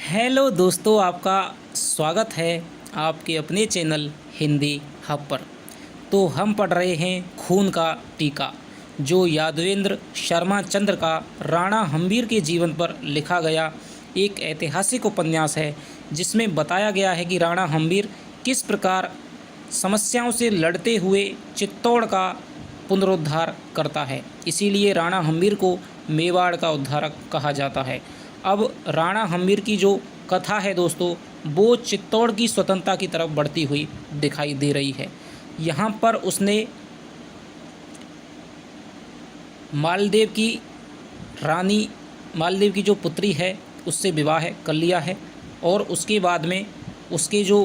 Hello दोस्तों, आपका स्वागत है आपके अपने चैनल हिंदी हब पर। तो हम पढ़ रहे हैं खून का टीका, जो यादवेंद्र शर्मा चंद्र का राणा हम्बीर के जीवन पर लिखा गया एक ऐतिहासिक उपन्यास है, जिसमें बताया गया है कि राणा हम्बीर किस प्रकार समस्याओं से लड़ते हुए चित्तौड़ का पुनरुद्धार करता है। इसीलिए राणा हम्बीर को मेवाड़ का उद्धारक कहा जाता है। अब राणा हम्बीर की जो कथा है दोस्तों, वो चित्तौड़ की स्वतंत्रता की तरफ बढ़ती हुई दिखाई दे रही है। यहाँ पर उसने मालदेव की रानी, मालदेव की जो पुत्री है, उससे विवाह कर लिया है और उसके बाद में उसके जो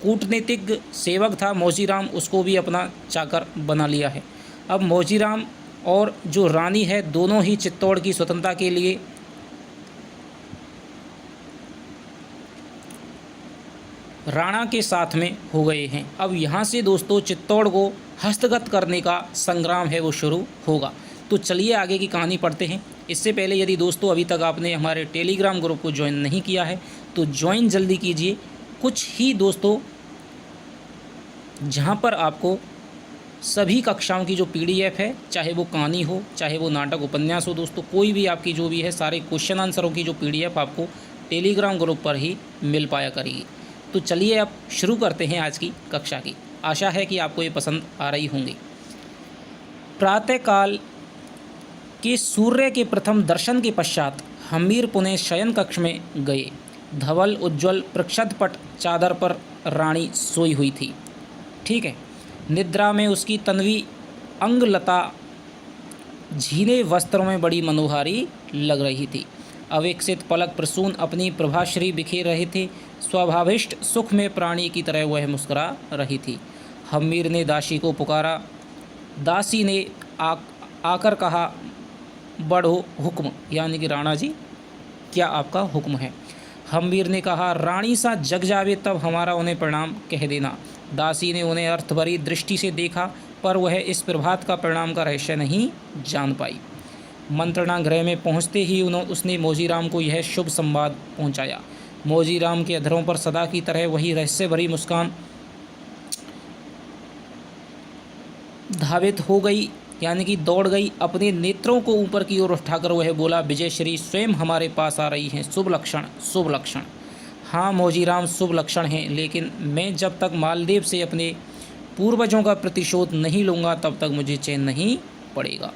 कूटनीतिक सेवक था मौजीराम, उसको भी अपना चाकर बना लिया है। अब मौजीराम और जो रानी है, दोनों ही चित्तौड़ की स्वतंत्रता के लिए राणा के साथ में हो गए हैं। अब यहाँ से दोस्तों चित्तौड़ को हस्तगत करने का संग्राम है वो शुरू होगा। तो चलिए आगे की कहानी पढ़ते हैं। इससे पहले यदि दोस्तों अभी तक आपने हमारे टेलीग्राम ग्रुप को ज्वाइन नहीं किया है तो ज्वाइन जल्दी कीजिए। कुछ ही दोस्तों जहाँ पर आपको सभी कक्षाओं की जो PDF है, चाहे वो कहानी हो, चाहे वो नाटक उपन्यास हो, दोस्तों कोई भी आपकी जो भी है, सारे क्वेश्चन आंसरों की जो PDF आपको टेलीग्राम ग्रुप पर ही मिल पाया करेगी। तो चलिए अब शुरू करते हैं आज की कक्षा की। आशा है कि आपको ये पसंद आ रही होंगी। प्रातःकाल के सूर्य के प्रथम दर्शन के पश्चात हम्बीर पुणे शयन कक्ष में गए। धवल उज्ज्वल प्रक्षदपट चादर पर रानी सोई हुई थी। ठीक है। निद्रा में उसकी तन्वी अंगलता झीने वस्त्रों में बड़ी मनोहारी लग रही थी। अविकसित पलक प्रसून अपनी प्रभाश्री बिखेर रहे थे। स्वाभाविष्ट सुख में प्राणी की तरह वह मुस्कुरा रही थी। हम्बीर ने दासी को पुकारा। दासी ने आकर कहा, बढ़ो हुक्म, यानी कि राणा जी क्या आपका हुक्म है। हम्बीर ने कहा, रानी सा जग जावे तब हमारा उन्हें प्रणाम कह देना। दासी ने उन्हें अर्थभरी दृष्टि से देखा, पर वह इस प्रभात का परिणाम का रहस्य नहीं जान पाई। मंत्रणा गृह में पहुँचते ही उसने मौजीराम को यह शुभ संवाद पहुँचाया। मौजीराम के अधरों पर सदा की तरह वही रहस्य भरी मुस्कान धावित हो गई, यानी कि दौड़ गई। अपने नेत्रों को ऊपर की ओर उठाकर वह बोला, विजयश्री स्वयं हमारे पास आ रही हैं। शुभ लक्षण, शुभ लक्षण। हाँ मौजीराम, शुभ लक्षण हैं, लेकिन मैं जब तक मालदेव से अपने पूर्वजों का प्रतिशोध नहीं लूँगा तब तक मुझे चैन नहीं पड़ेगा।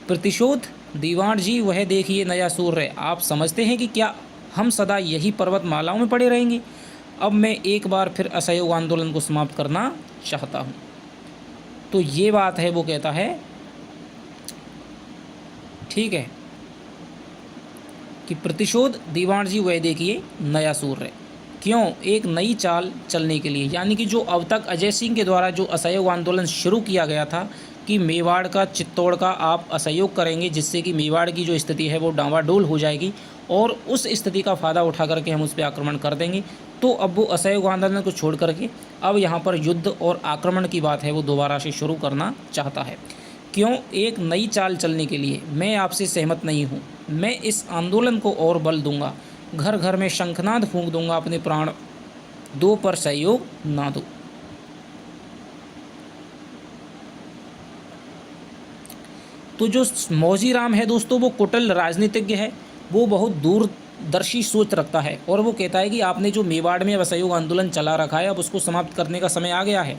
प्रतिशोध दीवान जी, वह देखिए नया सूर्य। आप समझते हैं कि क्या हम सदा यही पर्वतमालाओं में पड़े रहेंगे? अब मैं एक बार फिर असहयोग आंदोलन को समाप्त करना चाहता हूँ। तो ये बात है, वो कहता है, ठीक है, कि प्रतिशोध दीवान जी वह देखिए नया सूर्य। क्यों? एक नई चाल चलने के लिए, यानी कि जो अब तक अजय सिंह के द्वारा जो असहयोग आंदोलन शुरू किया गया था कि मेवाड़ का, चित्तौड़ का आप असहयोग करेंगे, जिससे कि मेवाड़ की जो स्थिति है वो डामाडोल हो जाएगी और उस स्थिति का फ़ायदा उठा करके हम उस पर आक्रमण कर देंगे। तो अब वो असहयोग आंदोलन को छोड़ करके अब यहाँ पर युद्ध और आक्रमण की बात है वो दोबारा से शुरू करना चाहता है। क्यों? एक नई चाल चलने के लिए। मैं आपसे सहमत नहीं हूँ। मैं इस आंदोलन को और बल दूंगा, घर घर में शंखनाद फूंक दूंगा, अपने प्राण दो पर सहयोग ना दो। तो जो मौजीराम है दोस्तों, वो कुटिल राजनीतिज्ञ है, वो बहुत दूरदर्शी सोच रखता है और वो कहता है कि आपने जो मेवाड़ में असहयोग आंदोलन चला रखा है, अब उसको समाप्त करने का समय आ गया है।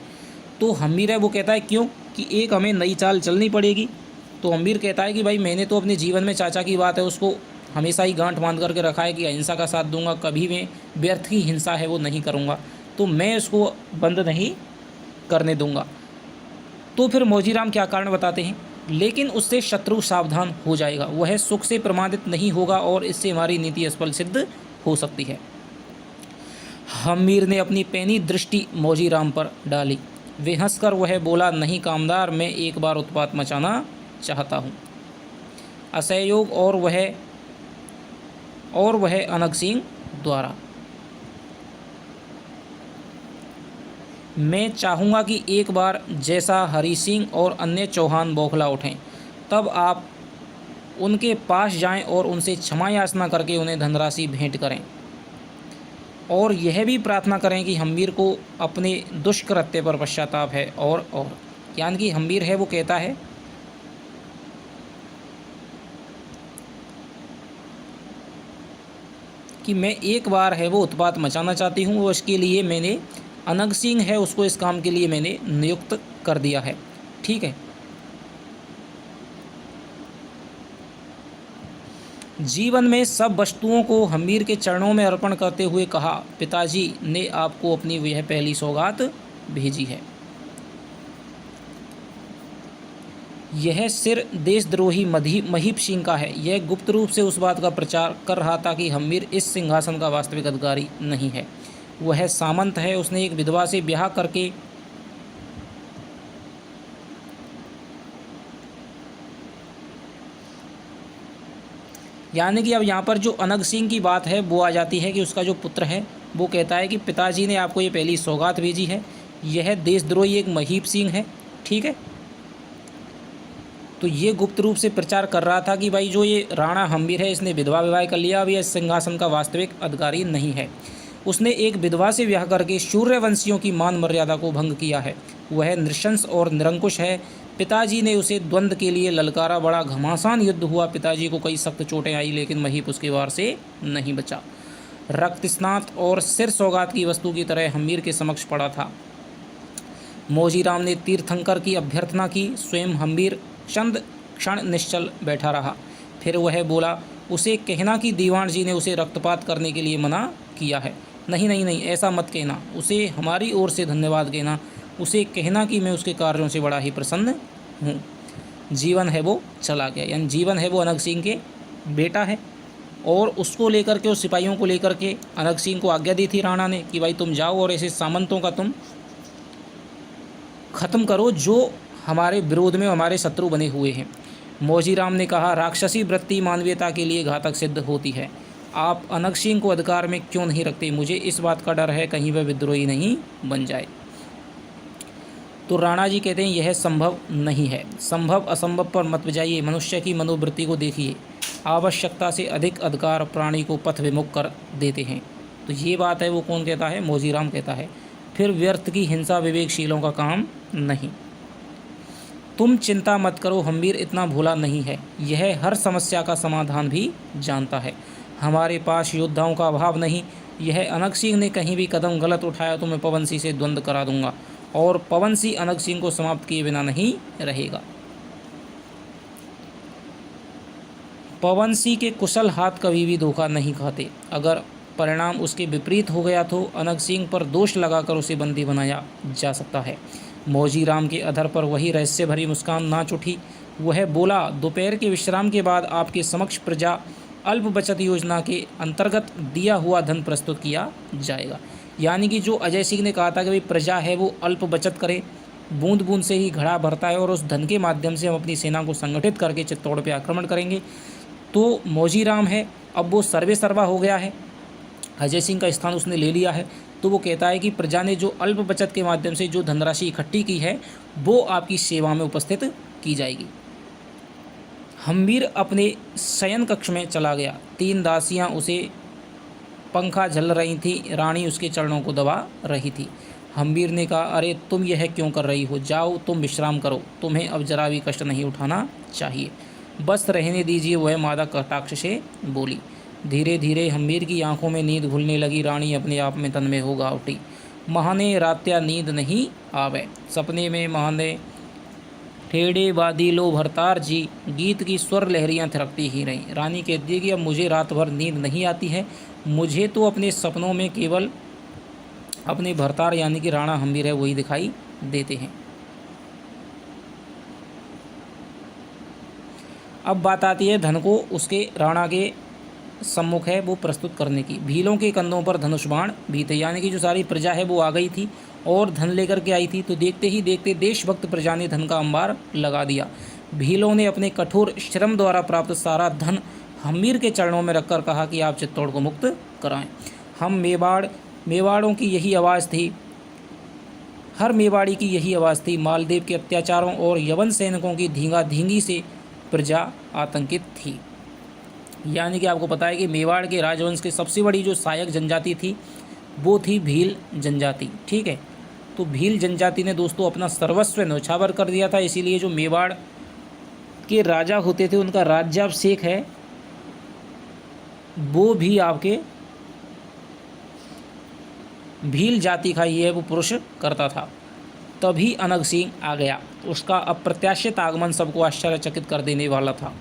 तो हम्बीर है वो कहता है, क्यों? कि एक हमें नई चाल चलनी पड़ेगी। तो हम्बीर कहता है कि भाई मैंने तो अपने जीवन में, चाचा की बात है, उसको हमेशा ही गांठ बांध करके रखा है कि अहिंसा का साथ दूंगा, कभी मैं व्यर्थ की हिंसा है वो नहीं करूँगा, तो मैं उसको बंद नहीं करने दूंगा। तो फिर मौजीराम क्या कारण बताते हैं, लेकिन उससे शत्रु सावधान हो जाएगा, वह सुख से प्रमादित नहीं होगा और इससे हमारी नीति असफल सिद्ध हो सकती है। हम्बीर ने अपनी पैनी दृष्टि मौजीराम पर डाली। वे हंसकर वह बोला, नहीं कामदार, मैं एक बार उत्पात मचाना चाहता हूँ। असहयोग और वह अनग सिंह द्वारा। मैं चाहूँगा कि एक बार जैसा हरि सिंह और अन्य चौहान बौखला उठें, तब आप उनके पास जाएं और उनसे क्षमा याचना करके उन्हें धनराशि भेंट करें और यह भी प्रार्थना करें कि हम्मीर को अपने दुष्कृत्य पर पश्चाताप है। और यानी कि हम्मीर है वो कहता है कि मैं एक बार है वो उत्पात मचाना चाहती हूँ और इसके लिए मैंने अनग सिंह है उसको इस काम के लिए मैंने नियुक्त कर दिया है। ठीक है। जीवन में सब वस्तुओं को हम्मीर के चरणों में अर्पण करते हुए कहा, पिताजी ने आपको अपनी यह पहली सौगात भेजी है। यह सिर देशद्रोही महीप सिंह का है। यह गुप्त रूप से उस बात का प्रचार कर रहा था कि हम्मीर इस सिंहासन का वास्तविक अधिकारी नहीं है, वह सामंत है। उसने एक विधवा से ब्याह करके यानी कि अब यहाँ पर जो अनग सिंह की बात है वो आ जाती है कि उसका जो पुत्र है वो कहता है कि पिताजी ने आपको ये पहली सौगात भेजी है। यह देशद्रोही एक महीप सिंह है। ठीक है। तो ये गुप्त रूप से प्रचार कर रहा था कि भाई जो ये राणा हम्मीर है इसने विधवा विवाह कर लिया, अब यह सिंहासन का वास्तविक अधिकारी नहीं है। उसने एक विधवा से ब्याह करके सूर्यवंशियों की मान मर्यादा को भंग किया है। वह नृशंस और निरंकुश है। पिताजी ने उसे द्वंद्व के लिए ललकारा, बड़ा घमासान युद्ध हुआ। पिताजी को कई सख्त चोटें आई लेकिन महीप उसके वार से नहीं बचा। रक्त स्नात और सिर सौगात की वस्तु की तरह हम्मीर के समक्ष पड़ा था। मौजीराम ने तीर्थंकर की अभ्यर्थना की। स्वयं हम्मीर चंद क्षण निश्चल बैठा रहा। फिर वह बोला, उसे कहना कि दीवान जी ने उसे रक्तपात करने के लिए मना किया है। नहीं नहीं नहीं, ऐसा मत कहना। उसे हमारी ओर से धन्यवाद कहना। उसे कहना कि मैं उसके कार्यों से बड़ा ही प्रसन्न हूँ। जीवन है वो चला गया। यानी जीवन है वो अनग सिंह के बेटा है और उसको लेकर के, उस सिपाहियों को लेकर के अनग सिंह को आज्ञा दी थी राणा ने कि भाई तुम जाओ और ऐसे सामंतों का तुम ख़त्म करो जो हमारे विरोध में हमारे शत्रु बने हुए हैं। मौजीराम ने कहा, राक्षसी वृत्ति मानवीयता के लिए घातक सिद्ध होती है। आप अनग सिंह को अधिकार में क्यों नहीं रखते? मुझे इस बात का डर है कहीं वह विद्रोही नहीं बन जाए। तो राणा जी कहते हैं यह संभव नहीं है। संभव असंभव पर मत बजाइए, मनुष्य की मनोवृत्ति को देखिए। आवश्यकता से अधिक अधिकार प्राणी को पथ विमुख कर देते हैं। तो ये बात है वो कौन कहता है? मौजीराम कहता है। फिर व्यर्थ की हिंसा विवेकशीलों का काम नहीं। तुम चिंता मत करो, हम्मीर इतना भोला नहीं है। यह हर समस्या का समाधान भी जानता है। हमारे पास योद्धाओं का अभाव नहीं। यह अनग सिंह ने कहीं भी कदम गलत उठाया तो मैं पवन सिंह से द्वंद्व करा दूंगा और पवन सिंह अनग सिंह को समाप्त किए बिना नहीं रहेगा। पवन सिंह के कुशल हाथ कभी भी धोखा नहीं खाते। अगर परिणाम उसके विपरीत हो गया तो अनग सिंह पर दोष लगाकर उसे बंदी बनाया जा सकता है। मौजीराम के अधर पर वही रहस्य भरी मुस्कान नाच उठी। वह बोला, दोपहर के विश्राम के बाद आपके समक्ष प्रजा अल्प बचत योजना के अंतर्गत दिया हुआ धन प्रस्तुत किया जाएगा। यानी कि जो अजय सिंह ने कहा था कि भाई प्रजा है वो अल्प बचत करे, बूंद बूंद से ही घड़ा भरता है और उस धन के माध्यम से हम अपनी सेना को संगठित करके चित्तौड़ पर आक्रमण करेंगे। तो मौजीराम है अब वो सर्वे सर्वा हो गया है, अजय सिंह का स्थान उसने ले लिया है। तो वो कहता है कि प्रजा ने जो अल्प बचत के माध्यम से जो धनराशि इकट्ठी की है वो आपकी सेवा में उपस्थित की जाएगी। हम्मीर अपने शयन कक्ष में चला गया। 3 दासियां उसे पंखा झल रही थी। रानी उसके चरणों को दबा रही थी। हम्मीर ने कहा, अरे तुम यह क्यों कर रही हो? जाओ तुम विश्राम करो, तुम्हें अब जरा भी कष्ट नहीं उठाना चाहिए। बस रहने दीजिए, वह मादा कटाक्ष से बोली। धीरे धीरे हम्मीर की आंखों में नींद घुलने लगी। रानी अपने आप में तन्मय होगा उठी। महाने रात्या नींद नहीं आवे, सपने में महाने ठेड़े बादीलो भरतार जी, गीत की स्वर लहरियाँ थिरकती ही रहीं। रानी कहती है कि अब मुझे रात भर नींद नहीं आती है। मुझे तो अपने सपनों में केवल अपने भरतार यानी कि राणा हम्मीर है वही दिखाई देते हैं। अब बात आती है धन को उसके राणा के सम्मुख है वो प्रस्तुत करने की। भीलों के कंधों पर धनुष बाण भी थे, यानी कि जो सारी प्रजा है वो आ गई थी और धन लेकर के आई थी। तो देखते ही देखते देशभक्त प्रजा ने धन का अंबार लगा दिया। भीलों ने अपने कठोर श्रम द्वारा प्राप्त सारा धन हम्मीर के चरणों में रखकर कहा कि आप चित्तौड़ को मुक्त कराएं। हम मेवाड़ों की यही आवाज़ थी, हर मेवाड़ी की यही आवाज़ थी। मालदेव के अत्याचारों और यवन सैनिकों की धींगा धींगी से प्रजा आतंकित थी। यानी कि आपको पता है कि मेवाड़ के राजवंश की सबसे बड़ी जो सहायक जनजाति थी वो थी भील जनजाति। ठीक है, तो भील जनजाति ने दोस्तों अपना सर्वस्व न्यौछावर कर दिया था, इसीलिए जो मेवाड़ के राजा होते थे उनका राज्याभिषेक है वो भी आपके भील जाति का ही है, वो पुरुष करता था। तभी अनग सिंह आ गया। उसका अप्रत्याशित आगमन सबको आश्चर्यचकित कर देने वाला था।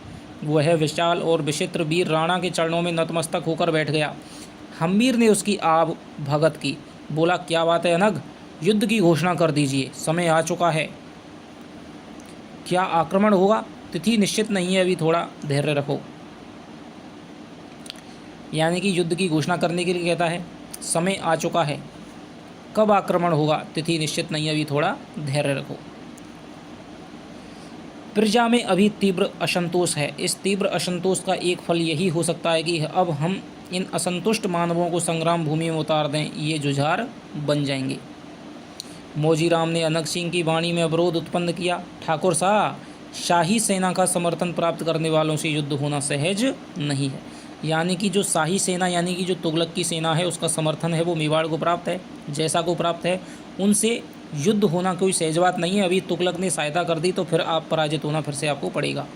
वह विशाल और विचित्र वीर राणा के चरणों में नतमस्तक होकर बैठ गया। हम्मीर ने उसकी आब भगत की। बोला, क्या बात है अनग, युद्ध की घोषणा कर दीजिए, समय आ चुका है। क्या आक्रमण होगा? तिथि निश्चित नहीं है, अभी थोड़ा धैर्य रखो। यानी कि युद्ध की घोषणा करने के लिए कहता है, समय आ चुका है। कब आक्रमण होगा? तिथि निश्चित नहीं है, अभी थोड़ा धैर्य रखो। प्रजा में अभी तीव्र असंतोष है। इस तीव्र असंतोष का एक फल यही हो सकता है कि अब हम इन असंतुष्ट मानवों को संग्राम भूमि में उतार दें, ये जुझार बन जाएंगे। मौजीराम ने अनग सिंह की वाणी में अवरोध उत्पन्न किया। ठाकुर साहब, शाही सेना का समर्थन प्राप्त करने वालों से युद्ध होना सहज नहीं है। यानी कि जो शाही सेना यानी कि जो तुगलक की सेना है उसका समर्थन है वो मेवाड़ को प्राप्त है, जैसा को प्राप्त है, उनसे युद्ध होना कोई सहज बात नहीं है। अभी तुगलक ने सहायता कर दी तो फिर आप पराजित होना फिर से आपको पड़ेगा।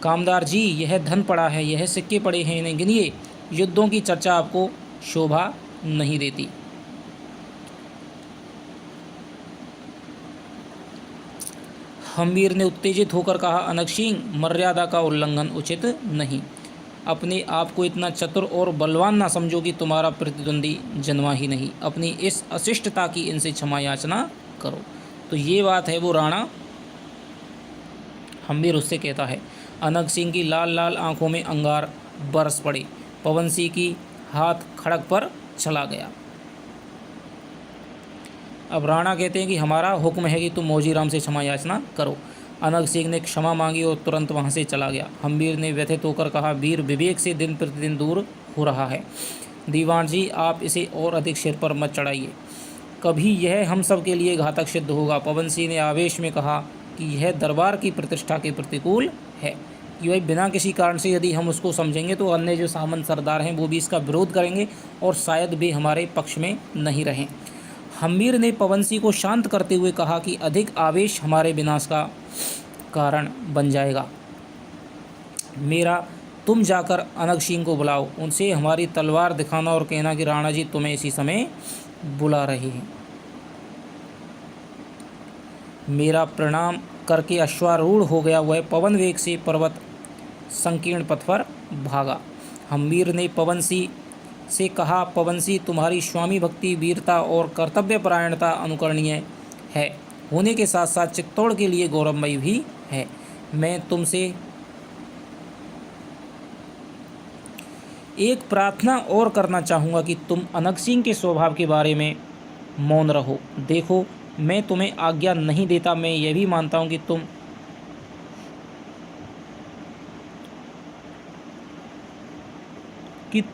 कामदार जी, यह धन पड़ा है, यह सिक्के पड़े हैं, इन्हें गिनिए। युद्धों की चर्चा आपको शोभा नहीं देती। हम्मीर ने उत्तेजित होकर कहा, अनग सिंह, मर्यादा का उल्लंघन उचित नहीं। अपने आप को इतना चतुर और बलवान ना समझो कि तुम्हारा प्रतिद्वंदी जन्मा ही नहीं। अपनी इस अशिष्टता की इनसे क्षमा याचना करो। तो ये बात है वो राणा हम्मीर उससे कहता है। अनग सिंह की लाल लाल आंखों में अंगार बरस पड़े। पवन सिंह की हाथ खड़क पर चला गया। अब राणा कहते हैं कि हमारा हुक्म है कि तुम मौजीराम से क्षमा याचना करो। अनग सिंह ने क्षमा मांगी और तुरंत वहां से चला गया। हम्मीर ने व्यथित होकर कहा, वीर विवेक से दिन प्रतिदिन दूर हो रहा है। दीवान जी, आप इसे और अधिक सिर पर मत चढ़ाइए, कभी यह हम सब के लिए घातक सिद्ध होगा। पवन सिंह ने आवेश में कहा कि यह दरबार की प्रतिष्ठा के प्रतिकूल है कि भाई बिना किसी कारण से यदि हम उसको समझेंगे तो अन्य जो सामंत सरदार हैं वो भी इसका विरोध करेंगे और शायद भी हमारे पक्ष में नहीं रहें। हम्मीर ने पवन सिंह को शांत करते हुए कहा कि अधिक आवेश हमारे विनाश का कारण बन जाएगा। मेरा तुम जाकर अनग सिंह को बुलाओ, उनसे हमारी तलवार दिखाना और कहना कि राणा जी तुम्हें इसी समय बुला रहे हैं। मेरा प्रणाम करके अश्वारूढ़ हो गया वह पवन वेग से पर्वत संकीर्ण पथ पर भागा। हम्मीर ने पवन सिंह से कहा, पवन सिंह, तुम्हारी स्वामी भक्ति, वीरता और कर्तव्यपरायणता अनुकरणीय है, होने के साथ साथ चित्तौड़ के लिए गौरवमयी भी है। मैं तुमसे एक प्रार्थना और करना चाहूँगा कि तुम अनग सिंह के स्वभाव के बारे में मौन रहो। देखो, मैं तुम्हें आज्ञा नहीं देता, मैं यह भी मानता हूँ कि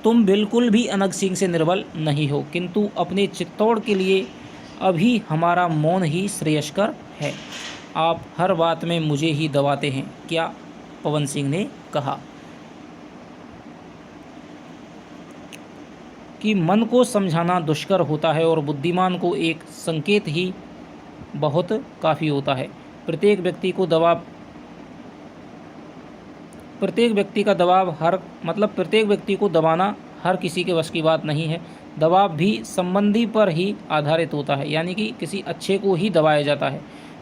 तुम बिल्कुल भी अनग सिंह से निर्बल नहीं हो, किंतु अपने चित्तौड़ के लिए अभी हमारा मौन ही श्रेयस्कर है। आप हर बात में मुझे ही दबाते हैं क्या? पवन सिंह ने कहा कि मन को समझाना दुष्कर होता है और बुद्धिमान को एक संकेत ही बहुत काफ़ी होता है। प्रत्येक व्यक्ति को दबाना हर किसी के वश की बात नहीं है। दबाव भी संबंधी पर ही आधारित होता है, यानी कि किसी अच्छे को ही दबाया जाता है।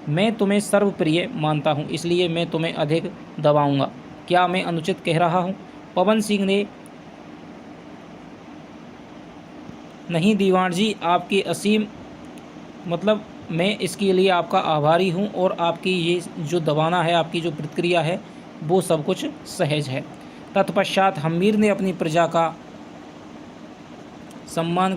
मैं तुम्हें सर्वप्रिय मानता हूँ, इसलिए मैं तुम्हें अधिक दबाऊंगा। क्या मैं अनुचित कह रहा हूँ? पवन सिंह ने नहीं दीवान जी, आपकी असीम मैं इसके लिए आपका आभारी हूँ और आपकी ये जो दबाना है, आपकी जो प्रतिक्रिया है वो सब कुछ सहज है। तत्पश्चात हम्मीर ने अपनी प्रजा का सम्मान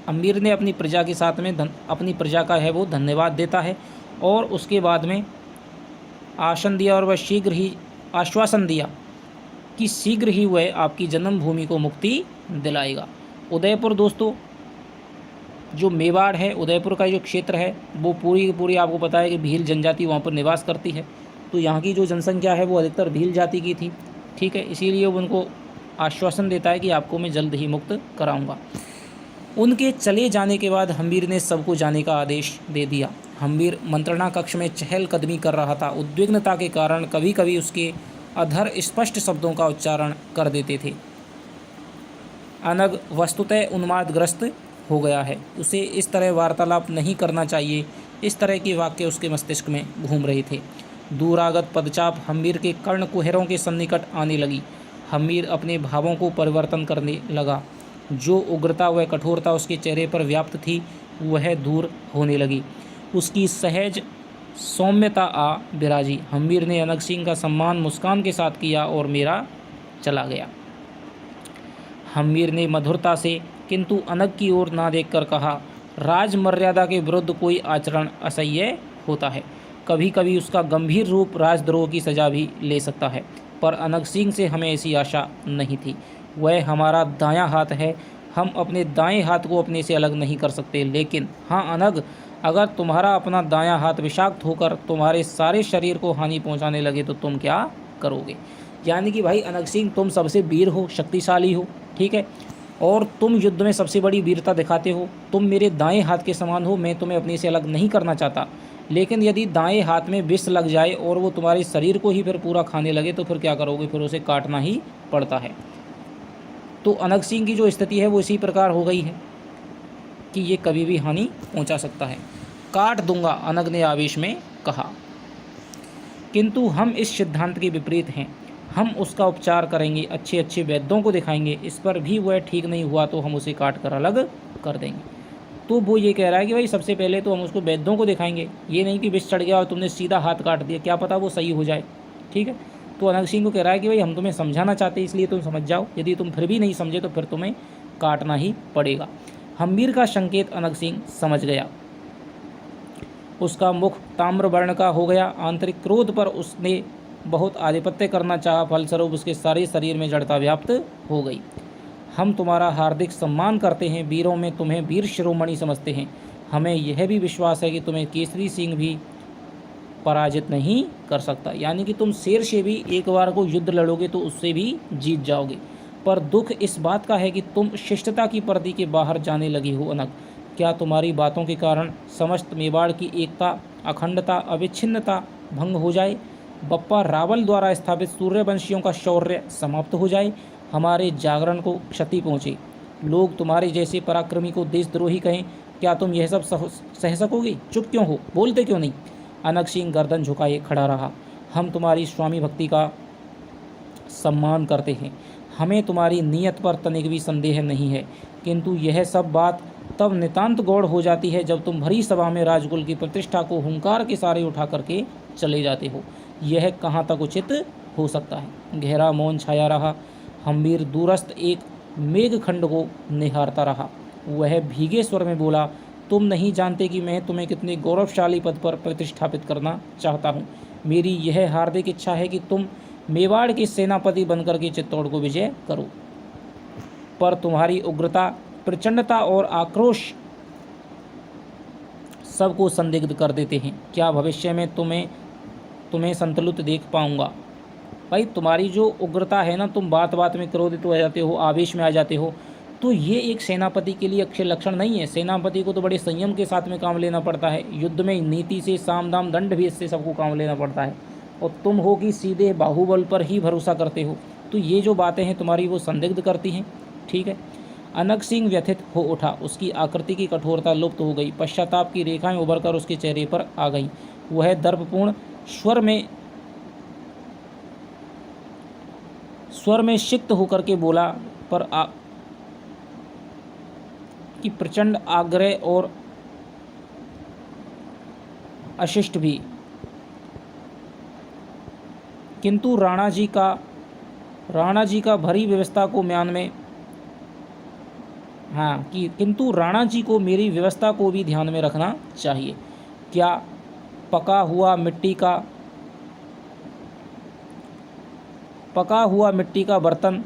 हम्मीर ने अपनी प्रजा के साथ में अपनी प्रजा का है वो धन्यवाद देता है और उसके बाद में आश्वासन दिया और वह शीघ्र ही आश्वासन दिया कि शीघ्र ही वह आपकी जन्मभूमि को मुक्ति दिलाएगा। उदयपुर दोस्तों जो मेवाड़ है, उदयपुर का जो क्षेत्र है, वो पूरी की पूरी आपको पता है कि भील जनजाति वहाँ पर निवास करती है। तो यहाँ की जो जनसंख्या है वो अधिकतर भील जाति की थी। ठीक है, इसीलिए वो उनको आश्वासन देता है कि आपको मैं जल्द ही मुक्त कराऊंगा। उनके चले जाने के बाद हम्मीर ने सबको जाने का आदेश दे दिया। हम्मीर मंत्रणा कक्ष में चहलकदमी कर रहा था। उद्विग्नता के कारण कभी कभी उसके अधर स्पष्ट शब्दों का उच्चारण कर देते थे। अनग वस्तुतः उन्मादग्रस्त हो गया है, उसे इस तरह वार्तालाप नहीं करना चाहिए। इस तरह के वाक्य उसके मस्तिष्क में घूम रहे थे। दूरागत पदचाप हम्मीर के कर्ण कुहरों के सन्निकट आने लगी। हम्मीर अपने भावों को परिवर्तन करने लगा। जो उग्रता व कठोरता उसके चेहरे पर व्याप्त थी वह दूर होने लगी। उसकी सहज सौम्यता आ बिराजी। हम्मीर ने अनग सिंह का सम्मान मुस्कान के साथ किया और मेरा चला गया। हम्मीर ने मधुरता से किंतु अनग की ओर ना देखकर कहा, राज मर्यादा के विरुद्ध कोई आचरण असह्य होता है। कभी कभी उसका गंभीर रूप राजद्रोह की सजा भी ले सकता है, पर अनग सिंह से हमें ऐसी आशा नहीं थी। वह हमारा दायां हाथ है। हम अपने दाएं हाथ को अपने से अलग नहीं कर सकते। लेकिन हाँ अनग, अगर तुम्हारा अपना दायां हाथ विषाक्त होकर तुम्हारे सारे शरीर को हानि पहुंचाने लगे तो तुम क्या करोगे? यानी कि भाई अनग सिंह, तुम सबसे वीर हो, शक्तिशाली हो, ठीक है, और तुम युद्ध में सबसे बड़ी वीरता दिखाते हो। तुम मेरे दाएं हाथ के समान हो। मैं तुम्हें अपने से अलग नहीं करना चाहता, लेकिन यदि दाएं हाथ में विष लग जाए और वो तुम्हारे शरीर को ही फिर पूरा खाने लगे तो फिर क्या करोगे? फिर उसे काटना ही पड़ता है। तो अनग सिंह की जो स्थिति है वो इसी प्रकार हो गई है कि ये कभी भी हानि पहुंचा सकता है। काट दूंगा, अनग ने आवेश में कहा। किंतु हम इस सिद्धांत के विपरीत हैं। हम उसका उपचार करेंगे, अच्छे अच्छे वैद्यों को दिखाएंगे। इस पर भी वह ठीक नहीं हुआ तो हम उसे काट कर अलग कर देंगे। तो वो ये कह रहा है कि भाई सबसे पहले तो हम उसको वैद्यों को दिखाएंगे, ये नहीं कि विष चढ़ गया और तुमने सीधा हाथ काट दिया, क्या पता वो सही हो जाए। ठीक है, तो अनग सिंह को कह रहा है कि भाई हम तुम्हें समझाना चाहते हैं, इसलिए तुम समझ जाओ। यदि तुम फिर भी नहीं समझे तो फिर तुम्हें काटना ही पड़ेगा। हम्मीर का संकेत अनग सिंह समझ गया। उसका मुख ताम्र वर्ण का हो गया। आंतरिक क्रोध पर उसने बहुत आधिपत्य करना चाहा, फलस्वरूप उसके सारे शरीर में जड़ता व्याप्त हो गई। हम तुम्हारा हार्दिक सम्मान करते हैं, वीरों में तुम्हें वीर शिरोमणि समझते हैं। हमें यह भी विश्वास है कि तुम्हें केसरी सिंह भी पराजित नहीं कर सकता। यानी कि तुम शेर से भी एक बार को युद्ध लड़ोगे तो उससे भी जीत जाओगे। पर दुख इस बात का है कि तुम शिष्टता की पर्दी के बाहर जाने लगी हो अनग। क्या तुम्हारी बातों के कारण समस्त मेवाड़ की एकता, अखंडता, अविच्छिन्नता भंग हो जाए? बप्पा रावल द्वारा स्थापित सूर्यवंशियों का शौर्य समाप्त हो जाए? हमारे जागरण को क्षति पहुँचे? लोग तुम्हारे जैसे पराक्रमी को देशद्रोही कहें? क्या तुम यह सब सह सकोगे? चुप क्यों हो? बोलते क्यों नहीं? अनग सिंह गर्दन झुकाए खड़ा रहा। हम तुम्हारी स्वामी भक्ति का सम्मान करते हैं। हमें तुम्हारी नीयत पर तनिक भी संदेह नहीं है, किंतु यह सब बात तब नितांत गौड़ हो जाती है जब तुम भरी सभा में राजकुल की प्रतिष्ठा को हुंकार के सारे उठा करके चले जाते हो। यह कहाँ तक उचित हो सकता है? गहरा मौन छाया रहा। हम्मीर दूरस्थ एक मेघखंड को निहारता रहा। वह भीगे स्वर में बोला, तुम नहीं जानते कि मैं तुम्हें कितने गौरवशाली पद पर प्रतिष्ठापित करना चाहता हूँ। मेरी यह हार्दिक इच्छा है कि तुम मेवाड़ के सेनापति बनकर के चित्तौड़ को विजय करो। पर तुम्हारी उग्रता, प्रचंडता और आक्रोश सबको संदिग्ध कर देते हैं। क्या भविष्य में तुम्हें संतुलित देख पाऊंगा? भाई तुम्हारी जो उग्रता है ना, तुम बात बात में क्रोधित हो जाते हो, आवेश में आ जाते हो, तो ये एक सेनापति के लिए अच्छे लक्षण नहीं है। सेनापति को तो बड़े संयम के साथ में काम लेना पड़ता है। युद्ध में नीति से साम दाम दंड भी, इससे सबको काम लेना पड़ता है। और तुम हो कि सीधे बाहुबल पर ही भरोसा करते हो। तो ये जो बातें हैं तुम्हारी वो संदिग्ध करती हैं। ठीक है। अनग सिंह व्यथित हो उठा। उसकी आकृति की कठोरता लुप्त हो गई। पश्चाताप की रेखाएं उभरकर उसके चेहरे पर आ गईं। वह दर्पपूर्ण स्वर में सिक्त होकर के बोला, पर कि प्रचंड आग्रह और अशिष्ट भी। किंतु राणा जी का भरी व्यवस्था को म्यान में किंतु राणा जी को मेरी व्यवस्था को भी ध्यान में रखना चाहिए। क्या पका हुआ मिट्टी का बर्तन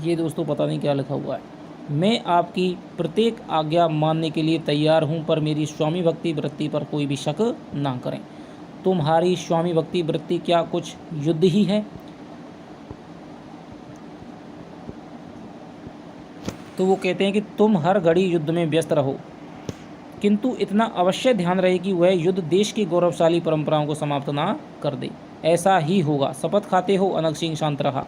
ये दोस्तों पता नहीं क्या लिखा हुआ है। मैं आपकी प्रत्येक आज्ञा मानने के लिए तैयार हूँ, पर मेरी स्वामी भक्ति वृत्ति पर कोई भी शक ना करें। तुम्हारी स्वामी भक्ति वृत्ति क्या कुछ युद्ध ही है? तो वो कहते हैं कि तुम हर घड़ी युद्ध में व्यस्त रहो, किंतु इतना अवश्य ध्यान रहे कि वह युद्ध देश की गौरवशाली परंपराओं को समाप्त ना कर दे। ऐसा ही होगा। शपथ खाते हो? अनग सिंह शांत रहा।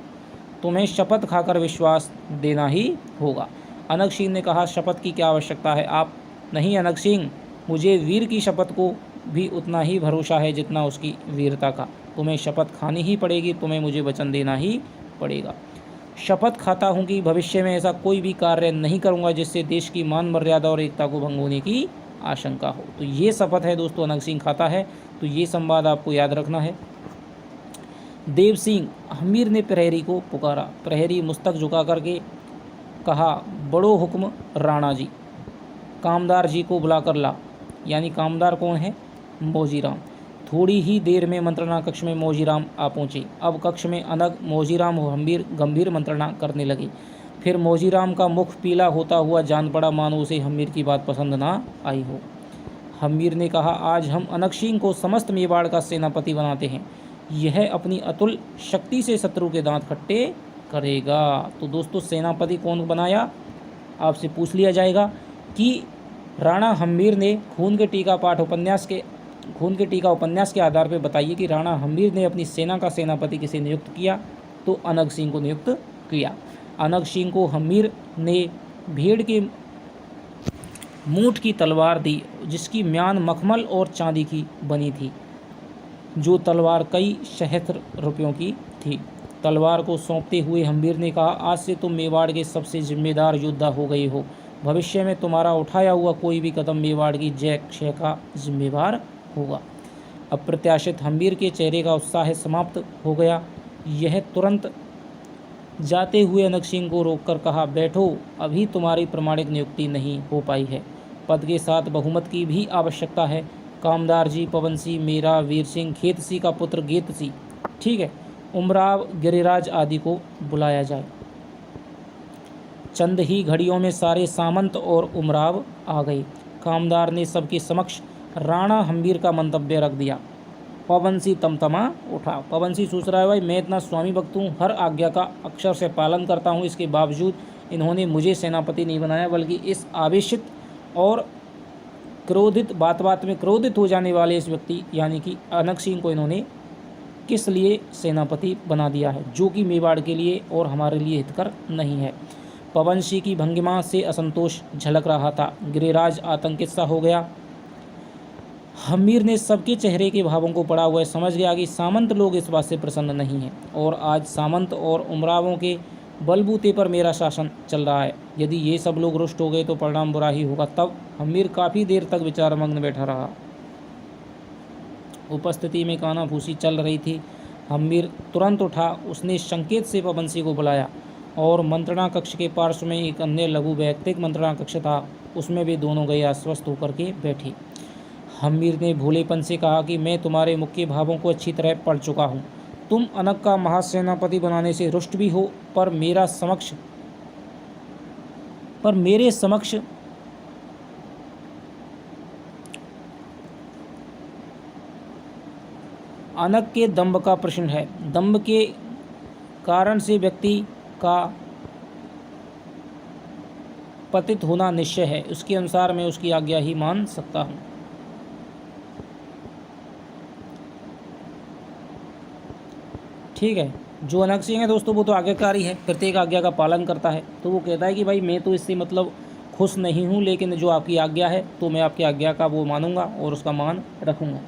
तुम्हें शपथ खाकर विश्वास देना ही होगा। अनग सिंह ने कहा, शपथ की क्या आवश्यकता है? आप नहीं अनग सिंह, मुझे वीर की शपथ को भी उतना ही भरोसा है जितना उसकी वीरता का। तुम्हें शपथ खानी ही पड़ेगी, तुम्हें मुझे वचन देना ही पड़ेगा। शपथ खाता हूँ कि भविष्य में ऐसा कोई भी कार्य नहीं करूँगा जिससे देश की मान मर्यादा और एकता को भंग होने की आशंका हो। तो ये शपथ है दोस्तों, अनग सिंह खाता है। तो ये संवाद आपको याद रखना है। देव सिंह, हमीर ने प्रहरी को पुकारा। प्रहरी मुस्तक झुका करके कहा, बड़ो हुक्म राणा जी, कामदार जी को बुला कर ला। यानी कामदार कौन है? मौजीराम। थोड़ी ही देर में मंत्रणा कक्ष में मौजीराम आ पहुँचे। अब कक्ष में अनग, मौजीराम और हमीर गंभीर मंत्रणा करने लगे। फिर मौजीराम का मुख पीला होता हुआ जान पड़ा, मानो उसे हमीर की बात पसंद ना आई हो। हमीर ने कहा, आज हम अनग सिंह को समस्त मेवाड़ का सेनापति बनाते हैं। यह अपनी अतुल शक्ति से शत्रु के दांत खट्टे करेगा। तो दोस्तों सेनापति कौन बनाया? आपसे पूछ लिया जाएगा कि राणा हमीर ने खून के टीका उपन्यास के आधार पर बताइए कि राणा हमीर ने अपनी सेना का सेनापति किसे नियुक्त किया? तो अनग सिंह को नियुक्त किया। अनग सिंह को हमीर ने भेड़ के मूठ की तलवार दी, जिसकी म्यान मखमल और चांदी की बनी थी। जो तलवार कई सहस्त्र रुपयों की थी। तलवार को सौंपते हुए हमीर ने कहा, आज से तुम मेवाड़ के सबसे जिम्मेदार योद्धा हो गए हो। भविष्य में तुम्हारा उठाया हुआ कोई भी कदम मेवाड़ की जय क्षय का जिम्मेवार होगा। अप्रत्याशित हमीर के चेहरे का उत्साह समाप्त हो गया। यह तुरंत जाते हुए अनग सिंह को रोककर कहा, बैठो, अभी तुम्हारी प्रमाणिक नियुक्ति नहीं हो पाई है। पद के साथ बहुमत की भी आवश्यकता है। कामदार जी, पवन सिंह, मेरा, वीर सिंह, खेत सिंह का पुत्र गेत सिंह, ठीक है, उमराव, गिरिराज आदि को बुलाया जाए। चंद ही घड़ियों में सारे सामंत और उमराव आ गए। कामदार ने सबके समक्ष राणा हमीर का मंतव्य रख दिया। पवन सिंह तमतमा उठा। पवन सिंह सोच रहा है, भाई मैं इतना स्वामी भक्त हूँ, हर आज्ञा का अक्षर से पालन करता हूँ, इसके बावजूद इन्होंने मुझे सेनापति नहीं बनाया, बल्कि इस आवेशित और क्रोधित, बात बात में क्रोधित हो जाने वाले इस व्यक्ति यानी कि अनग सिंह को इन्होंने किस लिए सेनापति बना दिया है, जो कि मेवाड़ के लिए और हमारे लिए हितकर नहीं है। पवन सिंह की भंगिमा से असंतोष झलक रहा था। गिरिराज आतंकित सा हो गया। हमीर ने सबके चेहरे के भावों को पढ़ा हुआ समझ गया कि सामंत लोग इस बात से प्रसन्न नहीं हैं और आज सामंत और उमरावों के बलबूते पर मेरा शासन चल रहा है। यदि ये सब लोग रुष्ट हो गए तो परिणाम बुरा ही होगा। तब हमीर काफ़ी देर तक विचारमग्न बैठा रहा। उपस्थिति में कानाफूसी चल रही थी। हमीर तुरंत उठा। उसने संकेत से पवन सिंह को बुलाया और मंत्रणा कक्ष के पार्श्व में एक अन्य लघु वैयक्तिक मंत्रणा कक्ष था, उसमें भी दोनों गए आश्वस्त होकर के बैठे। हमीर ने भोलेपन से कहा कि मैं तुम्हारे मुख्य भावों को अच्छी तरह पढ़ चुका हूँ। तुम अनग का महासेनापति बनाने से रुष्ट भी हो, पर मेरे समक्ष अनग के दंभ का प्रश्न है। दंभ के कारण से व्यक्ति का पतित होना निश्चय है। उसके अनुसार मैं उसकी आज्ञा ही मान सकता हूँ। ठीक है। जो अनग सिंह है दोस्तों, वो तो आज्ञाकारी है, प्रत्येक आज्ञा का पालन करता है। तो वो कहता है कि भाई मैं तो इससे मतलब खुश नहीं हूँ, लेकिन जो आपकी आज्ञा है तो मैं आपकी आज्ञा का वो मानूंगा और उसका मान रखूँगा।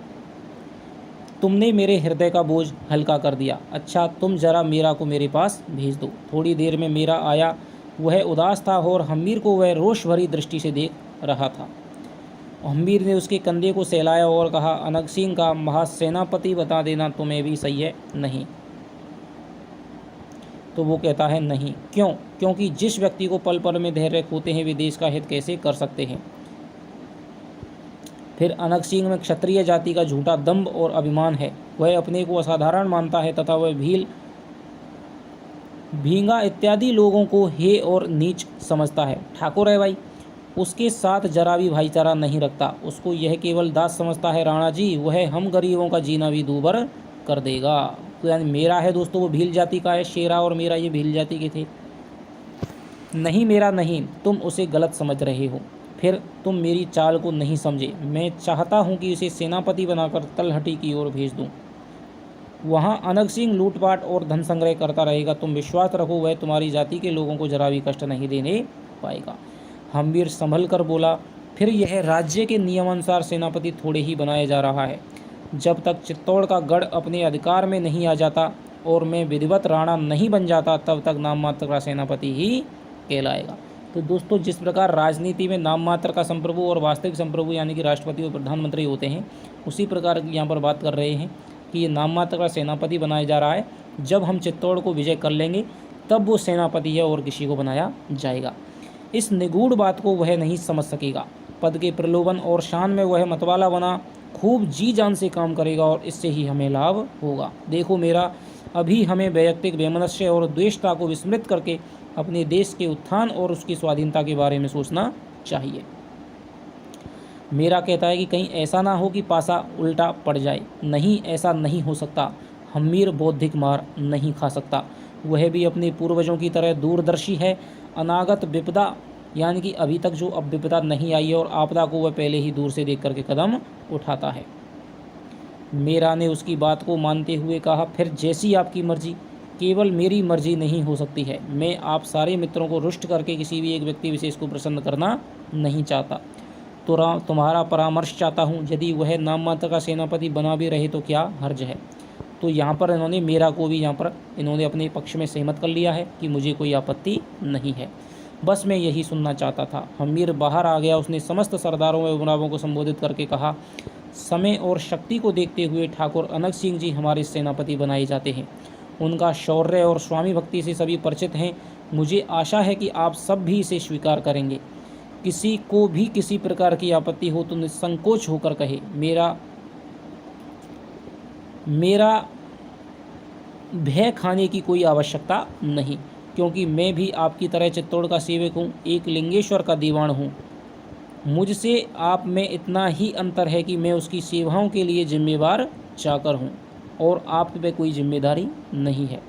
तुमने मेरे हृदय का बोझ हल्का कर दिया। अच्छा, तुम जरा मीरा को मेरे पास भेज दो। थोड़ी देर में मीरा आया। वह उदास था और हमीर को वह रोष भरी दृष्टि से देख रहा था। हमीर ने उसके कंधे को सहलाया और कहा, अनग सिंह का महासेनापति बता देना तुम्हें भी सही है? नहीं। तो वो कहता है नहीं। क्यों? क्योंकि जिस व्यक्ति को पल पल में धैर्य खोते हैं, वे देश का हित कैसे कर सकते हैं। फिर अनग सिंह में क्षत्रिय जाति का झूठा दंभ और अभिमान है। वह अपने को असाधारण मानता है तथा वह भींगा इत्यादि लोगों को हे और नीच समझता है। ठाकुर है भाई, उसके साथ जरा भी भाईचारा नहीं रखता, उसको यह केवल दास समझता है। राणा जी, वह हम गरीबों का जीना भी दूभर कर देगा। तो यानी मेरा है दोस्तों, वो भील जाति का है। शेरा और मेरा ये भील जाति के थे। नहीं मेरा नहीं, तुम उसे गलत समझ रहे हो, फिर तुम मेरी चाल को नहीं समझे। मैं चाहता हूँ कि उसे सेनापति बनाकर तलहटी की ओर भेज दूँ। वहाँ अनग सिंह लूटपाट और धन संग्रह करता रहेगा। तुम विश्वास रखो, वह तुम्हारी जाति के लोगों को जरा भी कष्ट नहीं देने पाएगा। हम्बीर संभल कर बोला, फिर यह राज्य के नियमानुसार सेनापति थोड़े ही बनाया जा रहा है। जब तक चित्तौड़ का गढ़ अपने अधिकार में नहीं आ जाता और मैं विधिवत राणा नहीं बन जाता, तब तक नाम मात्र का सेनापति ही कहलाएगा। तो दोस्तों, जिस प्रकार राजनीति में नाम मात्र का संप्रभु और वास्तविक संप्रभु यानी कि राष्ट्रपति और प्रधानमंत्री होते हैं, उसी प्रकार की यहाँ पर बात कर रहे हैं कि ये नाम मात्र का सेनापति बनाया जा रहा है। जब हम चित्तौड़ को विजय कर लेंगे तब वो सेनापति है और किसी को बनाया जाएगा। इस निगूढ़ बात को वह नहीं समझ सकेगा। पद के प्रलोभन और शान में वह मतवाला बना खूब जी जान से काम करेगा और इससे ही हमें लाभ होगा। देखो मेरा, अभी हमें वैयक्तिक वैमनस्य और द्वेषता को विस्मृत करके अपने देश के उत्थान और उसकी स्वाधीनता के बारे में सोचना चाहिए। मेरा कहता है कि कहीं ऐसा ना हो कि पासा उल्टा पड़ जाए। नहीं, ऐसा नहीं हो सकता। हम्मीर बौद्धिक मार नहीं खा सकता। वह भी अपने पूर्वजों की तरह दूरदर्शी है। अनागत विपदा यानी कि अभी तक जो अब विपदा नहीं आई है और आपदा को वह पहले ही दूर से देख करके कदम उठाता है। मेरा ने उसकी बात को मानते हुए कहा, फिर जैसी आपकी मर्जी। केवल मेरी मर्जी नहीं हो सकती है। मैं आप सारे मित्रों को रुष्ट करके किसी भी एक व्यक्ति विशेष को प्रसन्न करना नहीं चाहता। तो तुम्हारा परामर्श चाहता हूँ। यदि वह नाम मात्र का सेनापति बना भी रहे तो क्या हर्ज है। तो यहाँ पर इन्होंने मेरा को भी यहाँ पर इन्होंने अपने पक्ष में सहमत कर लिया है कि मुझे कोई आपत्ति नहीं है। बस मैं यही सुनना चाहता था। हम्मीर बाहर आ गया। उसने समस्त सरदारों व उमरावों को संबोधित करके कहा, समय और शक्ति को देखते हुए ठाकुर अनग सिंह जी हमारे सेनापति बनाए जाते हैं। उनका शौर्य और स्वामी भक्ति से सभी परिचित हैं। मुझे आशा है कि आप सब भी इसे स्वीकार करेंगे। किसी को भी किसी प्रकार की आपत्ति हो तो निसंकोच होकर कहे। मेरा भय खाने की कोई आवश्यकता नहीं, क्योंकि मैं भी आपकी तरह चित्तौड़ का सेवक हूँ, एक लिंगेश्वर का दीवान हूँ। मुझसे आप में इतना ही अंतर है कि मैं उसकी सेवाओं के लिए जिम्मेवार चाकर हूँ और आप पे कोई जिम्मेदारी नहीं है।